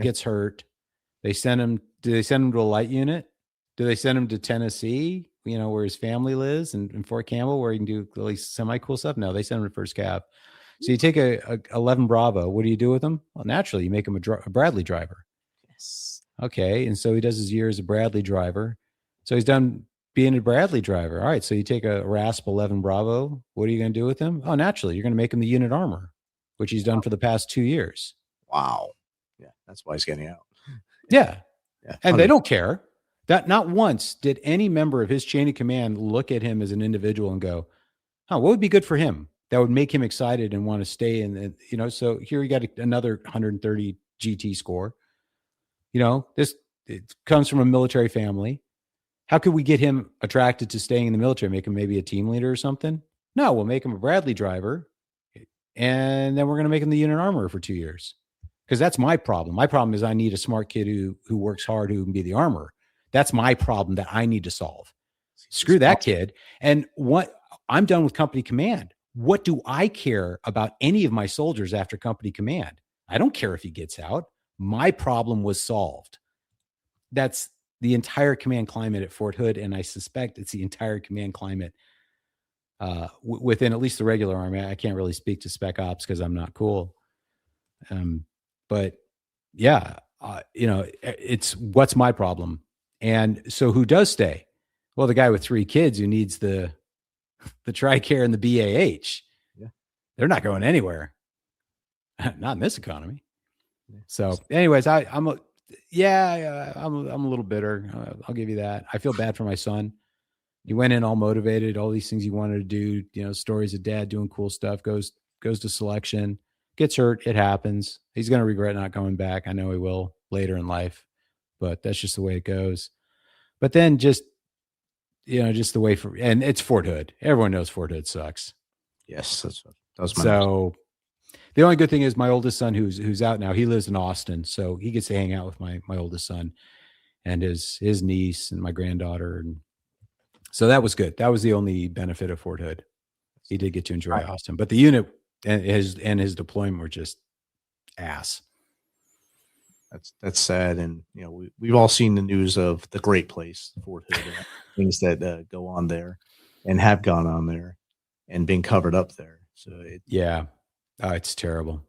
gets hurt. They send him. Do they send him to a light unit? Do they send him to Tennessee? Where his family lives, and in Fort Campbell, where he can do at least semi cool stuff. No, they send him to First Cav. So you take a 11 Bravo. What do you do with him? Well, naturally, you make him a Bradley driver. Yes. Okay, and so he does his year as a Bradley driver. So he's done being a Bradley driver. All right, so you take a RASP 11 Bravo. What are you going to do with him? Oh, naturally, you're going to make him the unit armor, which he's done for the past 2 years. Wow. Yeah, that's why he's getting out. Yeah. And they don't care. That not once did any member of his chain of command look at him as an individual and go, "Oh, what would be good for him that would make him excited and want to stay in?" So here you got another 130 GT score. It comes from a military family. How could we get him attracted to staying in the military? Make him maybe a team leader or something? No, we'll make him a Bradley driver, and then we're going to make him the unit armorer for 2 years. Because that's my problem. My problem is I need a smart kid who works hard, who can be the armorer. That's my problem that I need to solve. Screw that kid. And I'm done with company command. What do I care about any of my soldiers after company command? I don't care if he gets out. My problem was solved. That's the entire command climate at Fort Hood, and I suspect it's the entire command climate within at least the regular Army. I can't really speak to Spec Ops because I'm not cool. But yeah, it's what's my problem. And so who does stay? Well, the guy with 3 kids who needs the TRICARE and the BAH. Yeah. They're not going anywhere. Not in this economy. Yeah. So anyways, I'm a little bitter. I'll give you that. I feel bad for my son. He went in all motivated, all these things he wanted to do, stories of dad doing cool stuff, goes to selection, gets hurt. It happens. He's going to regret not coming back. I know he will later in life, but that's just the way it goes. But then just just the way and it's Fort Hood. Everyone knows Fort Hood sucks. Yes, that was my so. The only good thing is my oldest son, who's out now, he lives in Austin, so he gets to hang out with my oldest son and his niece and my granddaughter, and so that was good. That was the only benefit of Fort Hood. He did get to enjoy Austin, but the unit and his deployment were just ass. That's sad, and we've all seen the news of the great place, Fort Hood, and things that go on there, and have gone on there, and been covered up there. So it's terrible.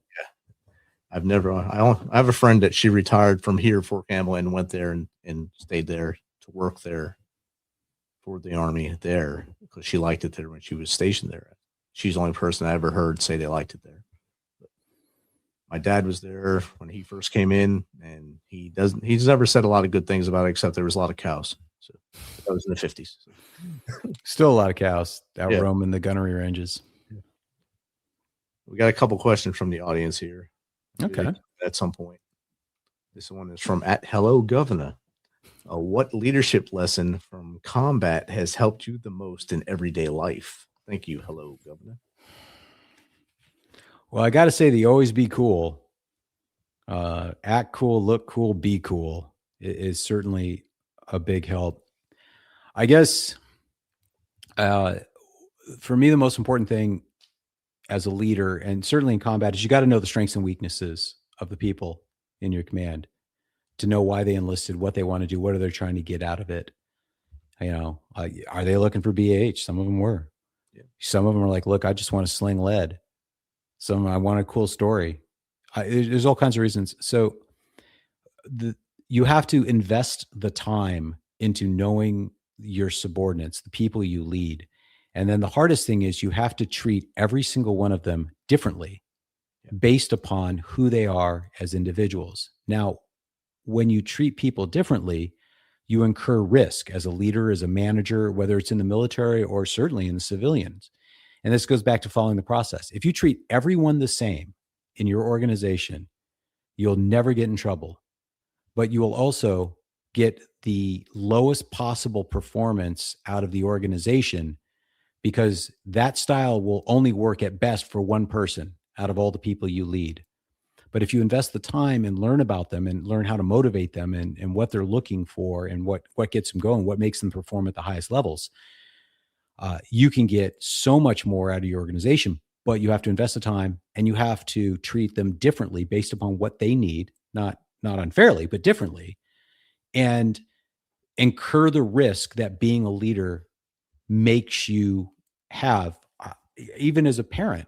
Yeah, I have a friend that she retired from here, Fort Campbell, and went there and stayed there to work there for the Army there because she liked it there when she was stationed there. She's the only person I ever heard say they liked it there. My dad was there when he first came in, and he's never said a lot of good things about it, except there was a lot of cows. So that was in the 50s. Still a lot of cows out roaming the gunnery ranges. Yeah. We got a couple questions from the audience here. Okay. At some point. This one is from @HelloGovernor. What leadership lesson from combat has helped you the most in everyday life? Thank you, Hello Governor. Well, I got to say, the always be cool, act cool, look cool, be cool is certainly a big help. I guess for me, the most important thing as a leader, and certainly in combat, is you got to know the strengths and weaknesses of the people in your command, to know why they enlisted, what they want to do, what are they trying to get out of it. Are they looking for BH? Some of them were. Yeah. Some of them are like, look, I just want to sling lead. Some I want a cool story. There's all kinds of reasons. So you have to invest the time into knowing your subordinates, the people you lead. And then the hardest thing is you have to treat every single one of them differently based upon who they are as individuals. Now, when you treat people differently, you incur risk as a leader, as a manager, whether it's in the military or certainly in the civilians. And this goes back to following the process. If you treat everyone the same in your organization, you'll never get in trouble, but you will also get the lowest possible performance out of the organization, because that style will only work at best for one person out of all the people you lead. But if you invest the time and learn about them and learn how to motivate them and what they're looking for and what gets them going, what makes them perform at the highest levels, you can get so much more out of your organization. But you have to invest the time, and you have to treat them differently based upon what they need, not unfairly, but differently, and incur the risk that being a leader makes you have. Even as a parent,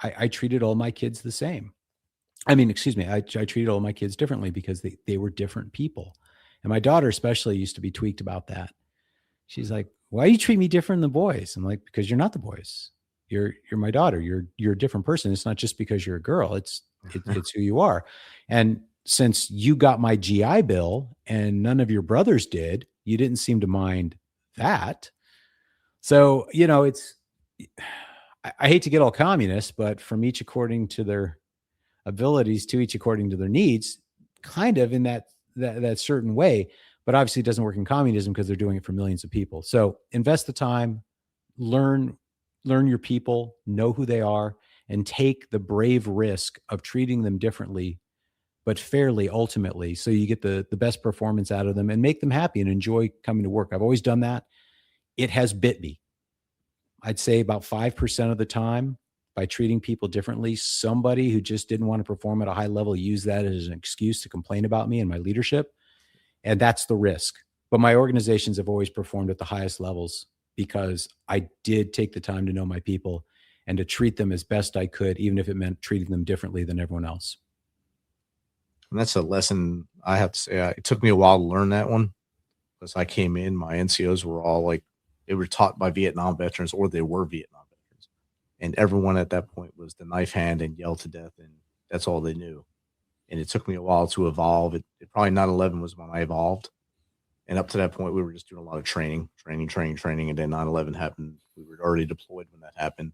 I treated all my kids the same. I treated all my kids differently because they were different people. And my daughter especially used to be tweaked about that. She's like, why do you treat me different than the boys? I'm like, because you're not the boys. You're my daughter. You're a different person. It's not just because you're a girl. It's who you are. And since you got my GI Bill and none of your brothers did, you didn't seem to mind that. So, I hate to get all communist, but from each according to their abilities, to each according to their needs, kind of in that certain way. But obviously it doesn't work in communism because they're doing it for millions of people. So invest the time, learn your people, know who they are, and take the brave risk of treating them differently, but fairly ultimately, so you get the best performance out of them and make them happy and enjoy coming to work. I've always done that. It has bit me. I'd say about 5% of the time, by treating people differently, somebody who just didn't want to perform at a high level used that as an excuse to complain about me and my leadership. And that's the risk. But my organizations have always performed at the highest levels because I did take the time to know my people and to treat them as best I could, even if it meant treating them differently than everyone else. And that's a lesson I have to say. It took me a while to learn that one because I came in, my NCOs were all like, they were taught by Vietnam veterans, or they were Vietnam veterans. And everyone at that point was the knife hand and yell to death. And that's all they knew. And it took me a while to evolve. It probably 9/11 was when I evolved. And up to that point, we were just doing a lot of training. And then 9/11 happened. We were already deployed when that happened.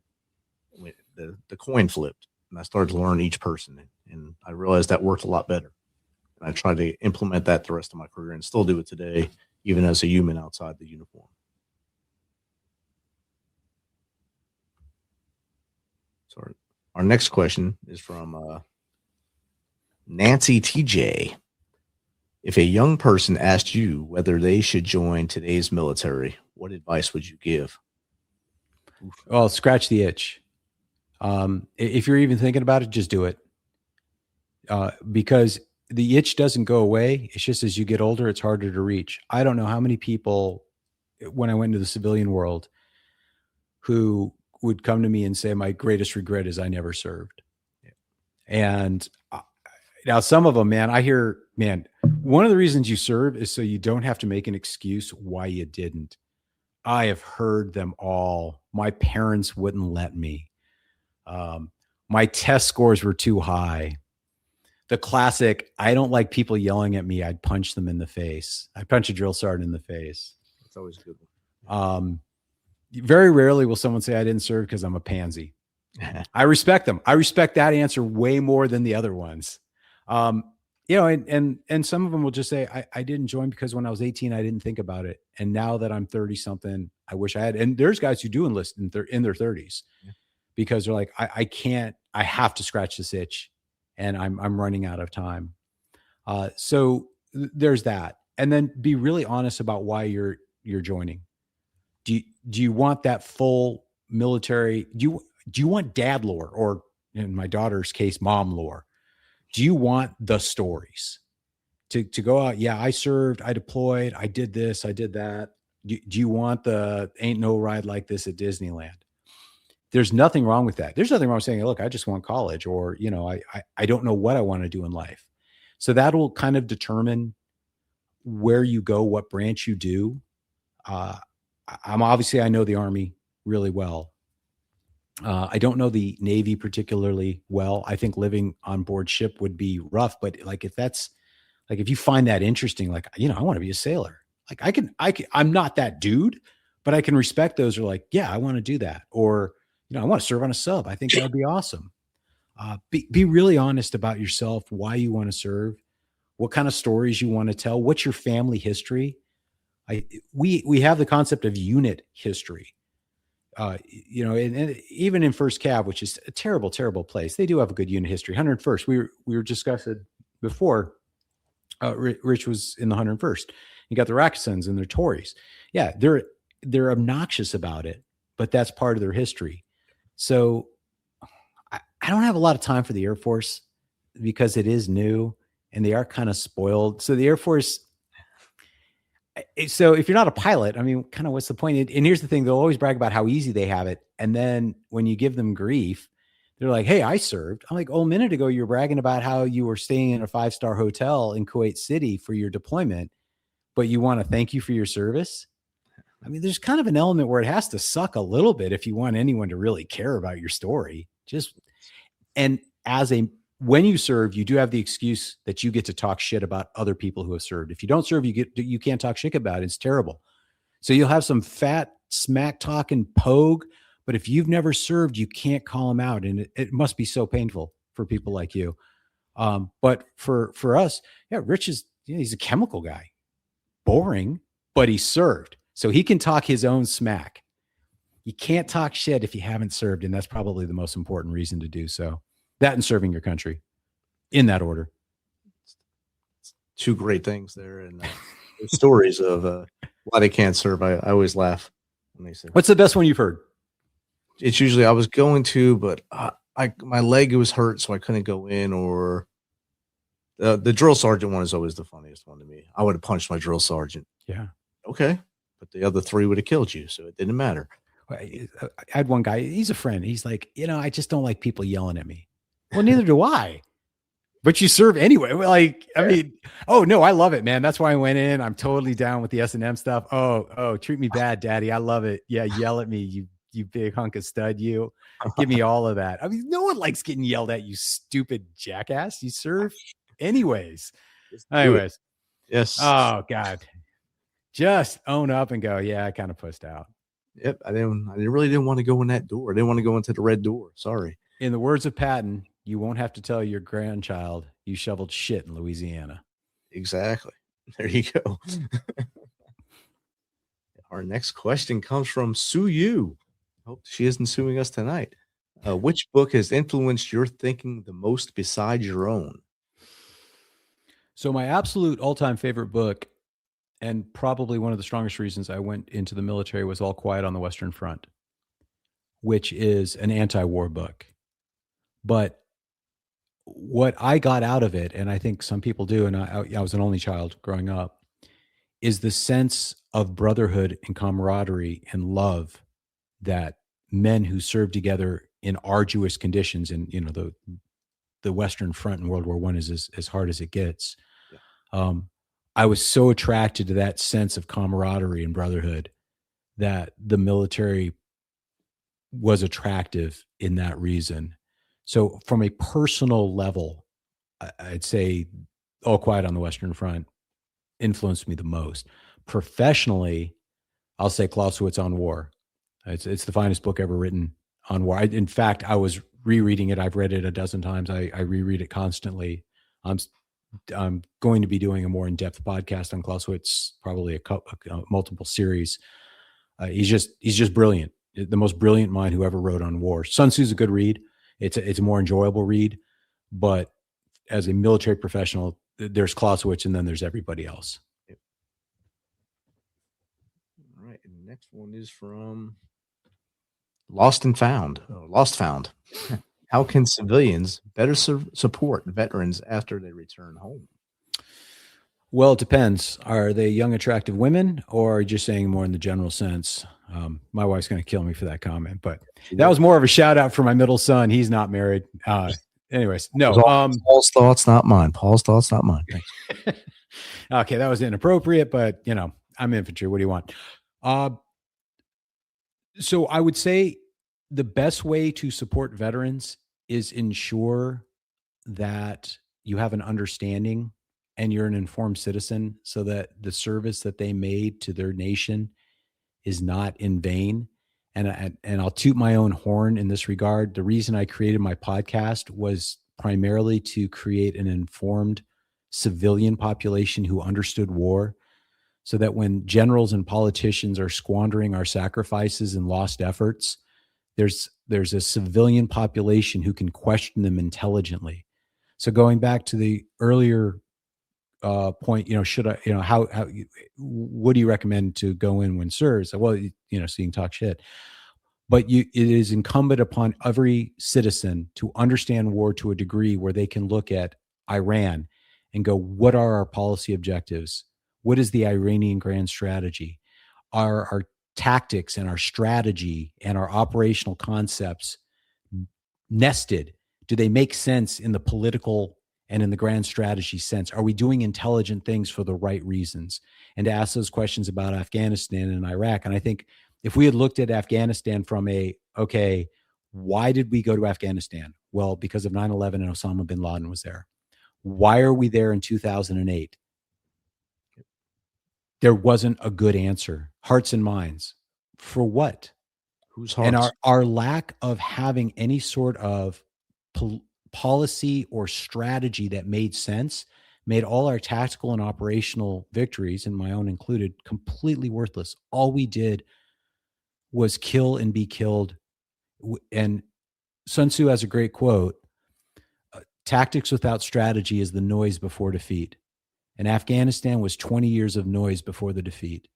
The coin flipped. And I started to learn each person. And I realized that worked a lot better. And I tried to implement that the rest of my career and still do it today, even as a human outside the uniform. So our next question is from Nancy TJ. If a young person asked you whether they should join today's military, what advice would you give? Well, scratch the itch. If you're even thinking about it, just do it. Because the itch doesn't go away. It's just as you get older, it's harder to reach. I don't know how many people, when I went into the civilian world, who would come to me and say, my greatest regret is I never served. Yeah. And now some of them, man, I hear, man, one of the reasons you serve is so you don't have to make an excuse why you didn't. I have heard them all. My parents wouldn't let me. My test scores were too high. The classic, I don't like people yelling at me. I'd punch them in the face. I'd punch a drill sergeant in the face. That's always a good one. Very rarely will someone say I didn't serve because I'm a pansy. I respect them. I respect that answer way more than the other ones. And some of them will just say, I didn't join because when I was 18, I didn't think about it. And now that I'm 30 something, I wish I had. And there's guys who do enlist in their 30s because they're like, I have to scratch this itch and I'm running out of time. So there's that. And then be really honest about why you're joining. Do you want that full military? Do you want dad lore, or in my daughter's case, mom lore? Do you want the stories to go out? Yeah, I served, I deployed, I did this, I did that. Do you want the ain't no ride like this at Disneyland? There's nothing wrong with that. There's nothing wrong with saying, look, I just want college, or, I don't know what I want to do in life. So that'll kind of determine where you go, what branch you do. I know the Army really well. I don't know the Navy particularly well. I think living on board ship would be rough, but if you find that interesting, I want to be a sailor. I'm not that dude, but I can respect those who are like, yeah, I want to do that. Or, I want to serve on a sub. I think that would be awesome. Be really honest about yourself, why you want to serve, what kind of stories you want to tell, what's your family history. We have the concept of unit history. And even in First Cav, which is a terrible, terrible place, they do have a good unit history. 101st, we were discussing before. Rich was in the 101st. You got the Rakutans and their Tories. Yeah, they're obnoxious about it, but that's part of their history. So I don't have a lot of time for the Air Force because it is new and they are kind of spoiled. So the Air Force. So if you're not a pilot, kind of what's the point? And here's the thing, they'll always brag about how easy they have it. And then when you give them grief, they're like, hey, I served. I'm like, a minute ago, you were bragging about how you were staying in a 5-star hotel in Kuwait City for your deployment, but you want to thank you for your service. There's kind of an element where it has to suck a little bit if you want anyone to really care about your story. When you serve, you do have the excuse that you get to talk shit about other people who have served. If you don't serve, you can't talk shit about it. It's terrible. So you'll have some fat smack talking pogue, but if you've never served, you can't call them out. And it must be so painful for people like you. But for us, yeah, Rich is, he's a chemical guy, boring, but he served. So he can talk his own smack. You can't talk shit if you haven't served. And that's probably the most important reason to do so. That and serving your country, in that order. Two great things there, and stories of why they can't serve. I always laugh when they say. What's the best one you've heard? It's usually I was going to, but my leg was hurt, so I couldn't go in. Or the drill sergeant one is always the funniest one to me. I would have punched my drill sergeant. Yeah. Okay, but the other three would have killed you, so it didn't matter. I had one guy. He's a friend. He's like, I just don't like people yelling at me. Well, neither do I. But you serve anyway. Oh no, I love it, man. That's why I went in. I'm totally down with the S&M stuff. Oh, treat me bad, daddy. I love it. Yeah, yell at me, you big hunk of stud. You give me all of that. No one likes getting yelled at, you stupid jackass. You serve anyways. Anyways. Yes. Oh God. Just own up and go, yeah, I kind of pussed out. Yep. I really didn't want to go in that door. I didn't want to go into the red door. Sorry. In the words of Patton, you won't have to tell your grandchild you shoveled shit in Louisiana. Exactly. There you go. Our next question comes from Sue Yu. Hope she isn't suing us tonight. Which book has influenced your thinking the most besides your own? So my absolute all-time favorite book, and probably one of the strongest reasons I went into the military, was All Quiet on the Western Front, which is an anti-war book. But what I got out of it, and I think some people do, and I was an only child growing up, is the sense of brotherhood and camaraderie and love that men who served together in arduous conditions, and the Western Front in World War I is as hard as it gets. Yeah. I was so attracted to that sense of camaraderie and brotherhood that the military was attractive in that reason. So from a personal level, I'd say All Quiet on the Western Front influenced me the most. Professionally, I'll say Clausewitz on War. It's the finest book ever written on war. In fact, I was rereading it. I've read it a dozen times. I reread it constantly. I'm going to be doing a more in-depth podcast on Clausewitz, probably multiple series. He's just brilliant. The most brilliant mind who ever wrote on war. Sun Tzu's a good read. It's a more enjoyable read, but as a military professional, there's Clausewitz and then there's everybody else. Yep. All right. And the next one is from Lost Found. How can civilians better support veterans after they return home? Well, it depends. Are they young, attractive women, or are you just saying more in the general sense? My wife's going to kill me for that comment, but that was more of a shout out for my middle son. He's not married. Anyways, no. Paul's thoughts, not mine. Paul's thoughts, not mine. Thanks. Okay, that was inappropriate, but I'm infantry. What do you want? So I would say the best way to support veterans is ensure that you have an understanding and you're an informed citizen, so that the service that they made to their nation is not in vain. And I'll toot my own horn in this regard. The reason I created my podcast was primarily to create an informed civilian population who understood war, so that when generals and politicians are squandering our sacrifices and lost efforts, there's a civilian population who can question them intelligently. So going back to the earlier point, should I, how, what do you recommend to go in when serves? Well, so you can talk shit, but it is incumbent upon every citizen to understand war to a degree where they can look at Iran and go, what are our policy objectives? What is the Iranian grand strategy? Are our tactics and our strategy and our operational concepts nested? Do they make sense in the political and in the grand strategy sense? Are we doing intelligent things for the right reasons? And to ask those questions about Afghanistan and Iraq. And I think if we had looked at Afghanistan from why did we go to Afghanistan? Well, because of 9/11 and Osama bin Laden was there. Why are we there in 2008? There wasn't a good answer. Hearts and minds. For what? Whose hearts? And our lack of having any sort of policy or strategy that made sense made all our tactical and operational victories, and my own included, completely worthless. All we did was kill and be killed. And Sun Tzu has a great quote: tactics without strategy is the noise before defeat. And Afghanistan was 20 years of noise before the defeat.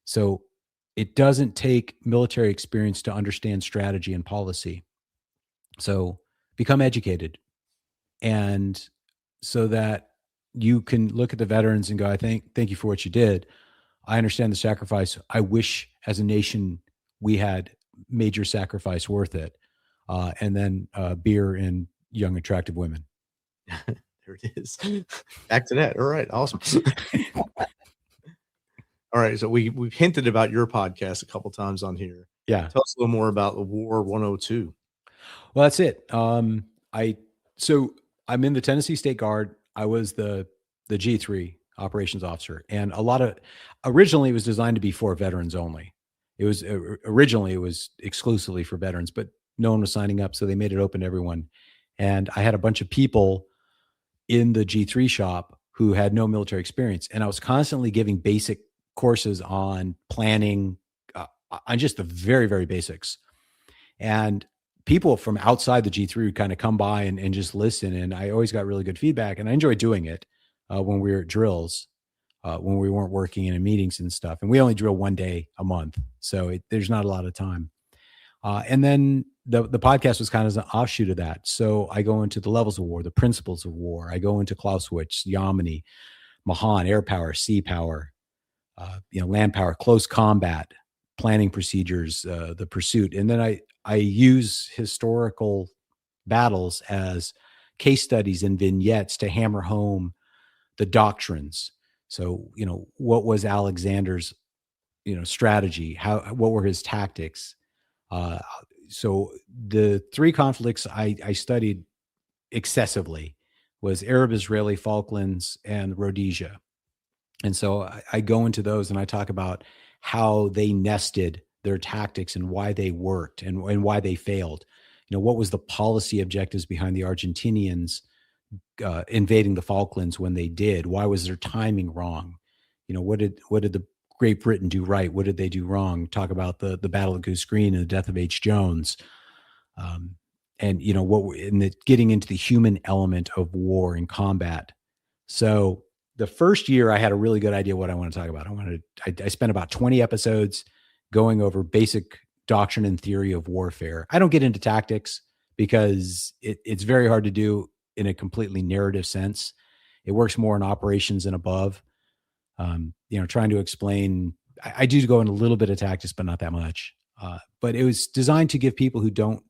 So it doesn't take military experience to understand strategy and policy. So become educated, and so that you can look at the veterans and go, thank you for what you did. I understand the sacrifice. I wish as a nation we had made your sacrifice worth it. And then beer and young, attractive women. There it is. Back to that. All right. Awesome. All right. So we've hinted about your podcast a couple times on here. Yeah. Tell us a little more about the War 102. Well, that's it. So I'm in the Tennessee State Guard. I was the G3 operations officer, and originally it was designed to be for veterans only. It was exclusively for veterans, but no one was signing up. So they made it open to everyone. And I had a bunch of people in the G3 shop who had no military experience. And I was constantly giving basic courses on planning, on just the very, very basics. And people from outside the G3 would kind of come by and just listen. And I always got really good feedback, and I enjoyed doing it when we were at drills, when we weren't working in meetings and stuff. And we only drill one day a month, so there's not a lot of time. And then the podcast was kind of an offshoot of that. So I go into the levels of war, the principles of war. I go into Clausewitz, Yamini, Mahan, air power, sea power, land power, close combat, planning procedures, the pursuit. And then I use historical battles as case studies and vignettes to hammer home the doctrines. So, what was Alexander's, strategy? What were his tactics? So the three conflicts I studied excessively was Arab, Israeli, Falklands, and Rhodesia. And so I go into those and I talk about how they nested their tactics and why they worked and why they failed. What was the policy objectives behind the Argentinians invading the Falklands when they did? Why was their timing wrong? What did the Great Britain do right? What did they do wrong? Talk about the Battle of Goose Green and the death of H. Jones. And getting into the human element of war and combat. So the first year I had a really good idea what I want to talk about. I spent about 20 episodes going over basic doctrine and theory of warfare. I don't get into tactics because it's very hard to do in a completely narrative sense. It works more in operations and above. Trying to explain, I do go into a little bit of tactics, but not that much. But it was designed to give people who don't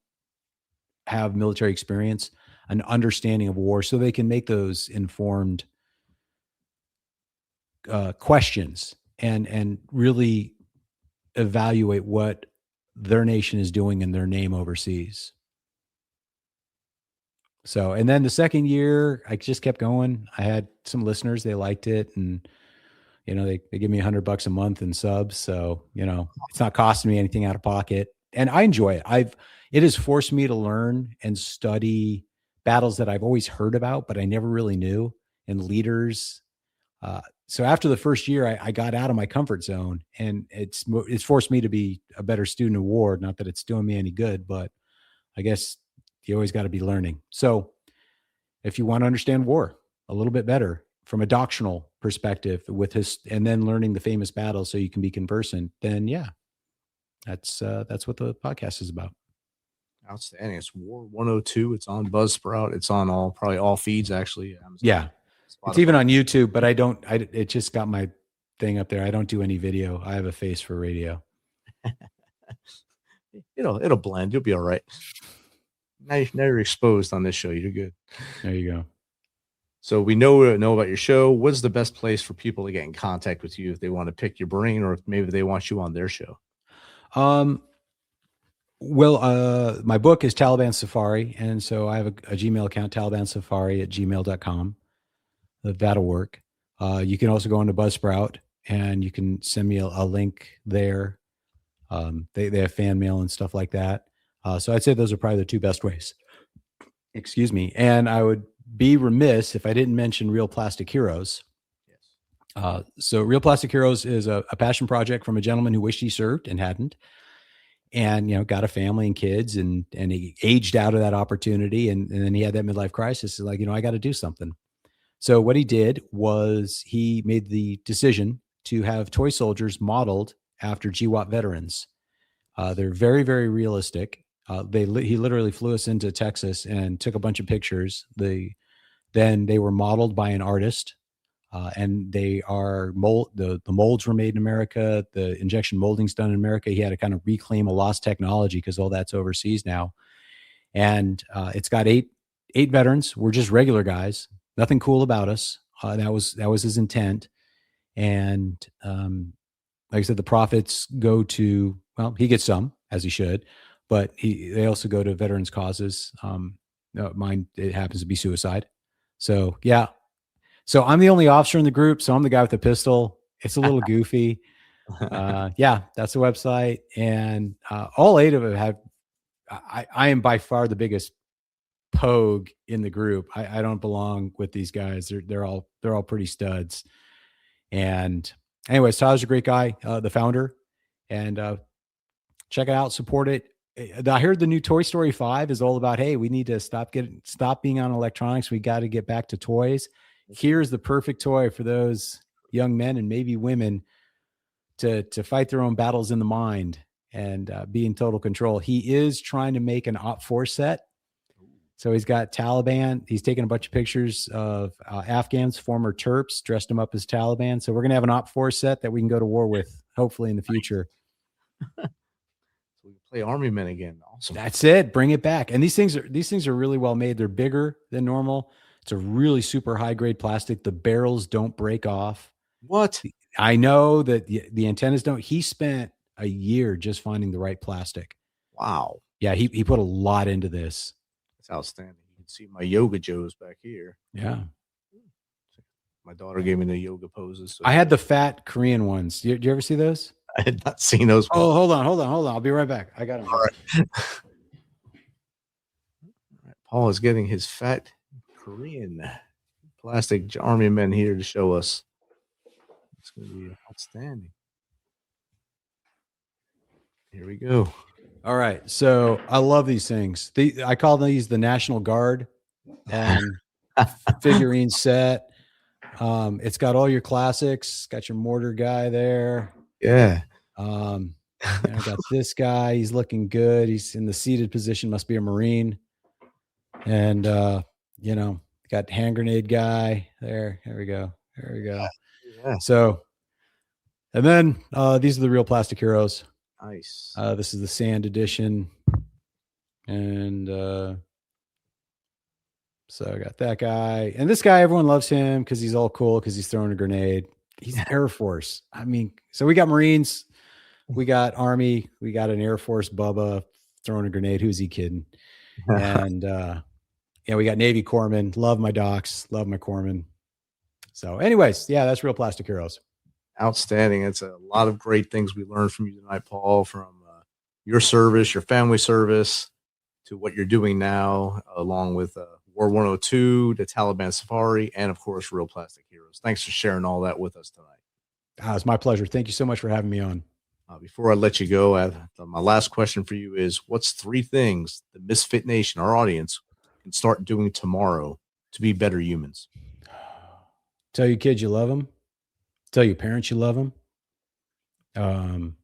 have military experience an understanding of war so they can make those informed questions and really evaluate what their nation is doing in their name overseas. So, and then the second year, I just kept going. I had some listeners, they liked it. And, they give me $100 a month in subs. So, it's not costing me anything out of pocket. And I enjoy it. It has forced me to learn and study battles that I've always heard about, but I never really knew, and leaders. So after the first year, I got out of my comfort zone, and it's forced me to be a better student of war. Not that it's doing me any good, but I guess you always got to be learning. So if you want to understand war a little bit better from a doctrinal perspective and then learning the famous battles so you can be conversant, then yeah, that's what the podcast is about. Outstanding. It's War 102. It's on Buzzsprout. It's on probably all feeds actually. Yeah. It's even on YouTube, but it just got my thing up there. I don't do any video. I have a face for radio. It'll blend. You'll be all right. Now you're exposed on this show. You're good. There you go. So we know about your show. What's the best place for people to get in contact with you if they want to pick your brain, or if maybe they want you on their show? Well, my book is Taliban Safari. And so I have a Gmail account, talibansafari@gmail.com. That'll work. You can also go into Buzzsprout and you can send me a link there. They have fan mail and stuff like that. So I'd say those are probably the two best ways. Excuse me. And I would be remiss if I didn't mention Real Plastic Heroes. Yes. So Real Plastic Heroes is a passion project from a gentleman who wished he served and hadn't. And, got a family and kids and he aged out of that opportunity. And then he had that midlife crisis. Like, I got to do something. So what he did was he made the decision to have toy soldiers modeled after GWAT veterans. They're very, very realistic. He literally flew us into Texas and took a bunch of pictures. Then they were modeled by an artist, and they are the molds were made in America. The injection molding's done in America. He had to kind of reclaim a lost technology because all that's overseas now. And it's got eight veterans. We're just regular guys. Nothing cool about us. That was his intent. And like I said, the profits go to, well, he gets some, as he should, but they also go to veterans causes. Mine, it happens to be suicide. So yeah. So I'm the only officer in the group. So I'm the guy with the pistol. It's a little goofy. Yeah, that's the website. And all 8 of them have, I am by far the biggest pogue in the group. I don't belong with these guys. They're all pretty studs. And anyways, Tyler's a great guy, the founder, and check it out, support it. I heard the new Toy Story 5 is all about, hey, we need to stop being on electronics. We got to get back to toys. Here's the perfect toy for those young men and maybe women to fight their own battles in the mind and be in total control. He is trying to make an OP4 set. So he's got Taliban. He's taken a bunch of pictures of Afghans, former Terps, dressed them up as Taliban. So we're going to have an OP4 set that we can go to war with, hopefully in the future. So we can play Army Men again. Awesome. That's it. Bring it back. And these things are really well made. They're bigger than normal. It's a really super high grade plastic. The barrels don't break off. What? I know that the antennas don't. He spent a year just finding the right plastic. Wow. Yeah, he put a lot into this. That's outstanding. You can see my yoga Joes back here. Yeah. My daughter gave me the yoga poses. So I had the fat Korean ones. Do you ever see those? I had not seen those. Oh, hold on. I'll be right back. I got them. All right. Paul is getting his fat Korean plastic Army Men here to show us. It's going to be outstanding. Here we go. All right. So I love these things. I call these the National Guard figurine set. It's got all your classics. Got your mortar guy there. Yeah. I got this guy. He's looking good. He's in the seated position. Must be a Marine. And, got hand grenade guy there. There we go. Yeah. So, and then these are the real plastic heroes. Nice. This is the sand edition. And so I got that guy. And this guy, everyone loves him because he's all cool because he's throwing a grenade. He's Air Force. I mean, so we got Marines, we got Army, we got an Air Force Bubba throwing a grenade. Who's he kidding? And we got Navy corpsmen. Love my docs. Love my corpsmen. So anyways, yeah, that's real plastic heroes. Outstanding. It's a lot of great things we learned from you tonight, Paul, from your service, your family service, to what you're doing now, along with War 102, the Taliban Safari, and, of course, Real Plastic Heroes. Thanks for sharing all that with us tonight. It's my pleasure. Thank you so much for having me on. Before I let you go, my last question for you is, what's 3 things the Misfit Nation, our audience, can start doing tomorrow to be better humans? Tell your kids you love them. Tell your parents you love them.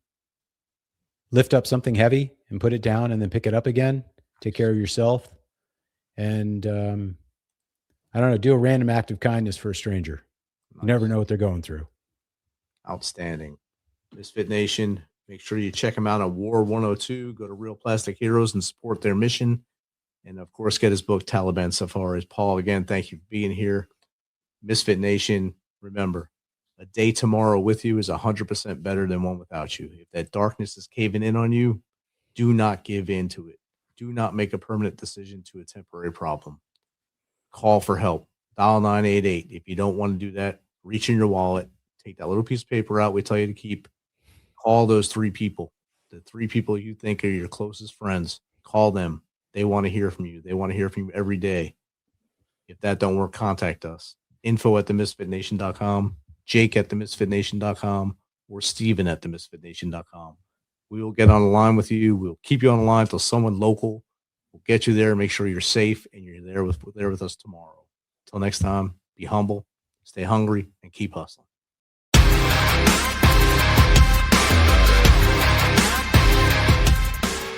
Lift up something heavy and put it down and then pick it up again. Take care of yourself. And I don't know, do a random act of kindness for a stranger. Nice. You never know what they're going through. Outstanding. Misfit Nation, make sure you check them out on War 102. Go to Real Plastic Heroes and support their mission. And, of course, get his book, Taliban Safari. Paul, again, thank you for being here. Misfit Nation, remember, a day tomorrow with you is 100% better than one without you. If that darkness is caving in on you, do not give in to it. Do not make a permanent decision to a temporary problem. Call for help. Dial 988. If you don't want to do that, reach in your wallet. Take that little piece of paper out we tell you to keep. Call those 3 people. The 3 people you think are your closest friends. Call them. They want to hear from you. They want to hear from you every day. If that don't work, contact us. info@themisfitnation.com, jake@themisfitnation.com, or steven@themisfitnation.com. We will get on the line with you. We'll keep you on the line until someone local will get you there, make sure you're safe, and you're there with us tomorrow. Until next time, be humble, stay hungry, and keep hustling.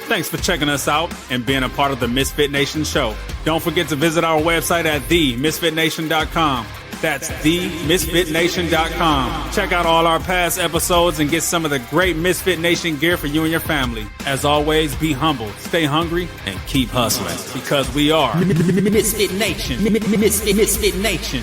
Thanks for checking us out and being a part of the Misfit Nation show. Don't forget to visit our website at themisfitnation.com. That's themisfitnation.com. Check out all our past episodes and get some of the great Misfit Nation gear for you and your family. As always, be humble, stay hungry, and keep hustling because we are Misfit Nation. Misfit Nation.